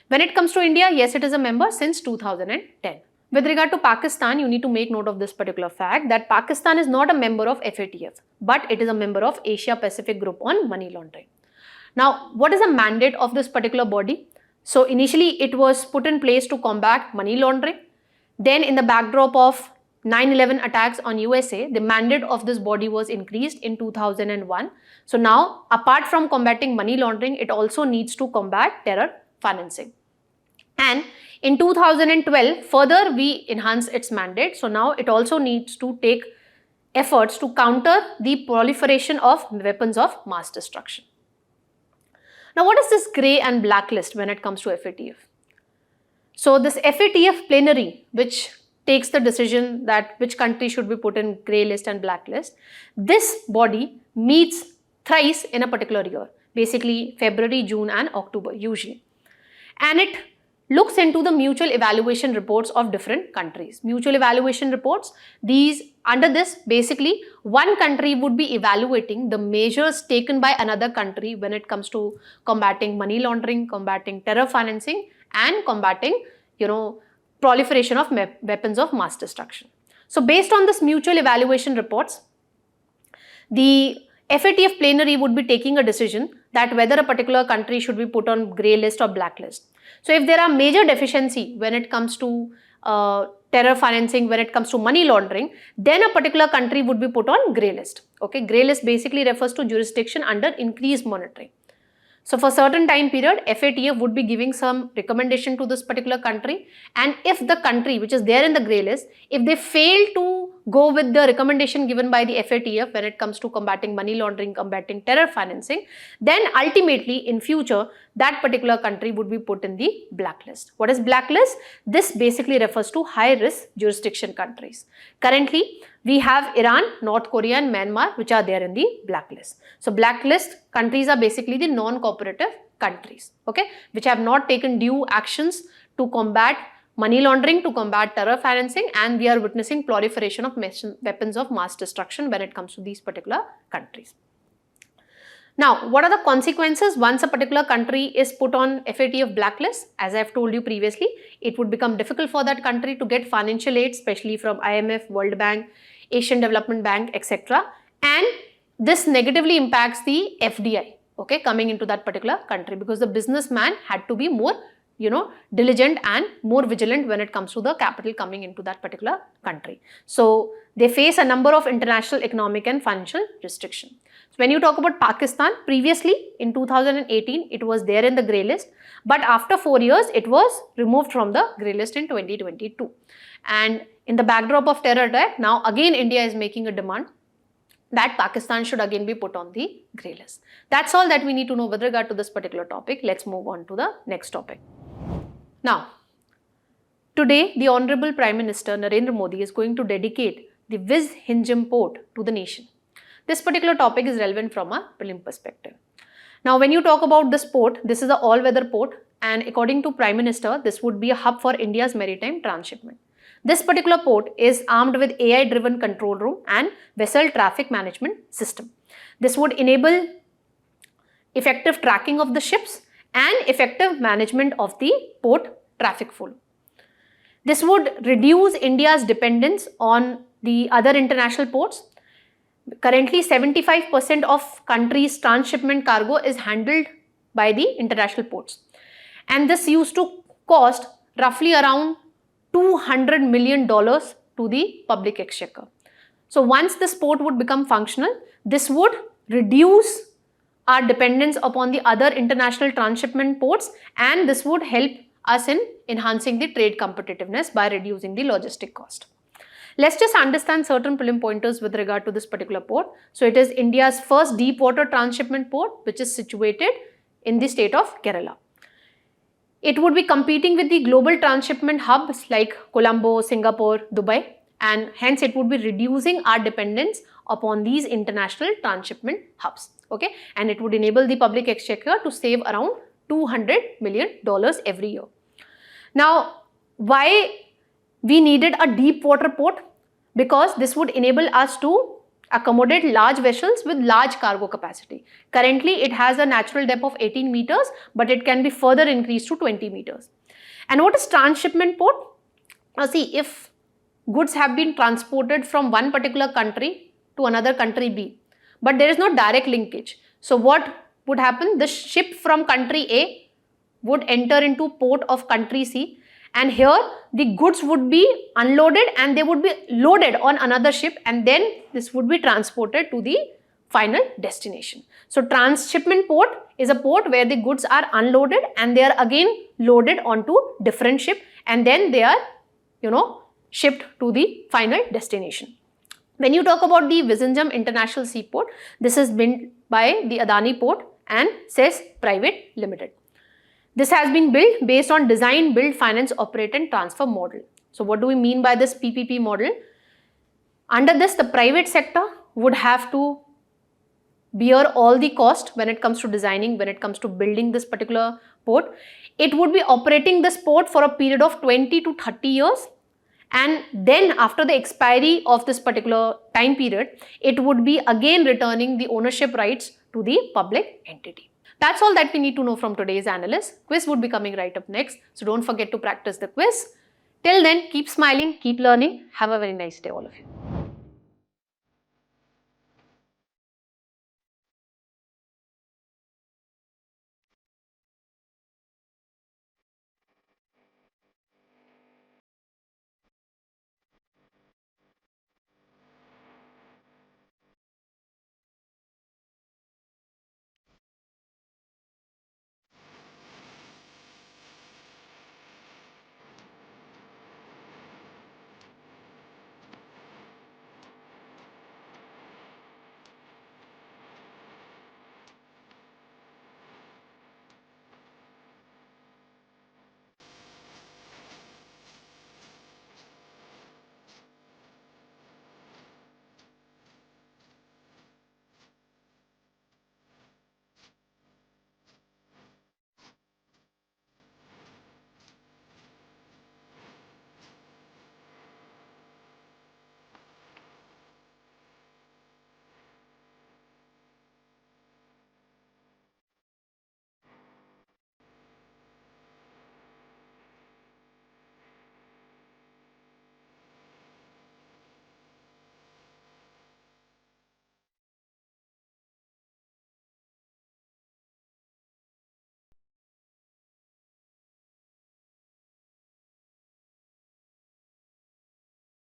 When it comes to India, yes, it is a member since 2010. With regard to Pakistan, you need to make note of this particular fact that Pakistan is not a member of FATF, but it is a member of Asia Pacific Group on Money Laundering. Now, what is the mandate of this particular body? So, initially it was put in place to combat money laundering. Then in the backdrop of 9/11 attacks on USA, the mandate of this body was increased in 2001. So now, apart from combating money laundering, it also needs to combat terror financing. And in 2012, further we enhanced its mandate. So now it also needs to take efforts to counter the proliferation of weapons of mass destruction. Now, what is this grey and black list when it comes to FATF? So this FATF plenary, which takes the decision that which country should be put in grey list and black list, this body meets thrice in a particular year, basically February, June and October usually. And it looks into the mutual evaluation reports of different countries. Mutual evaluation reports, under this basically one country would be evaluating the measures taken by another country when it comes to combating money laundering, combating terror financing and combating, proliferation of weapons of mass destruction. So based on this mutual evaluation reports, the FATF plenary would be taking a decision that whether a particular country should be put on grey list or black list. So if there are major deficiency when it comes to terror financing, when it comes to money laundering, then a particular country would be put on grey list. Okay, grey list basically refers to jurisdiction under increased monitoring. So for certain time period, FATF would be giving some recommendation to this particular country, and if the country which is there in the grey list, if they fail to go with the recommendation given by the FATF when it comes to combating money laundering, combating terror financing, then ultimately in future that particular country would be put in the blacklist. What is blacklist? This basically refers to high risk jurisdiction countries. Currently, we have Iran, North Korea and Myanmar which are there in the blacklist. So blacklist countries are basically the non-cooperative countries, okay, which have not taken due actions to combat money laundering, to combat terror financing, and we are witnessing proliferation of weapons of mass destruction when it comes to these particular countries. Now, what are the consequences once a particular country is put on FATF blacklist? As I have told you previously, it would become difficult for that country to get financial aid, especially from IMF, World Bank, Asian Development Bank, etc. And this negatively impacts the FDI, okay, coming into that particular country, because the businessman had to be more, diligent and more vigilant when it comes to the capital coming into that particular country. So they face a number of international economic and financial restrictions. So when you talk about Pakistan, previously in 2018, it was there in the grey list, but after 4 years, it was removed from the grey list in 2022. And in the backdrop of terror attack, now again India is making a demand that Pakistan should again be put on the grey list. That's all that we need to know with regard to this particular topic. Let's move on to the next topic. Now, today the Honorable Prime Minister Narendra Modi is going to dedicate the Vizhinjam Port to the nation. This particular topic is relevant from a prelim perspective. Now, when you talk about this port, this is an all-weather port, and according to Prime Minister, this would be a hub for India's maritime transshipment. This particular port is armed with AI-driven control room and vessel traffic management system. This would enable effective tracking of the ships and effective management of the port traffic flow. This would reduce India's dependence on the other international ports. Currently, 75% of country's transshipment cargo is handled by the international ports. And this used to cost roughly around $200 million to the public exchequer. So once this port would become functional, this would reduce our dependence upon the other international transshipment ports, and this would help us in enhancing the trade competitiveness by reducing the logistic cost. Let's just understand certain prelim pointers with regard to this particular port. So it is India's first deep water transshipment port, which is situated in the state of Kerala. It would be competing with the global transshipment hubs like Colombo, Singapore, Dubai, and hence it would be reducing our dependence upon these international transshipment hubs. Okay, and it would enable the public exchequer to save around $200 million every year. Now, why we needed a deep water port? Because this would enable us to accommodate large vessels with large cargo capacity. Currently, it has a natural depth of 18 meters, but it can be further increased to 20 meters. And what is transshipment port? Now see, if goods have been transported from one particular country to another country B, but there is no direct linkage. So what would happen? The ship from country A would enter into port of country C, and here the goods would be unloaded and they would be loaded on another ship, and then this would be transported to the final destination. So transshipment port is a port where the goods are unloaded and they are again loaded onto different ship, and then they are, shipped to the final destination. When you talk about the Vizhinjam International Seaport, this is built by the Adani Port and SEZ Private Limited. This has been built based on design, build, finance, operate and transfer model. So what do we mean by this PPP model? Under this, the private sector would have to bear all the cost when it comes to designing, when it comes to building this particular port. It would be operating this port for a period of 20 to 30 years. And then after the expiry of this particular time period, it would be again returning the ownership rights to the public entity. That's all that we need to know from today's analyst. Quiz would be coming right up next. So don't forget to practice the quiz. Till then, keep smiling, keep learning. Have a very nice day, all of you.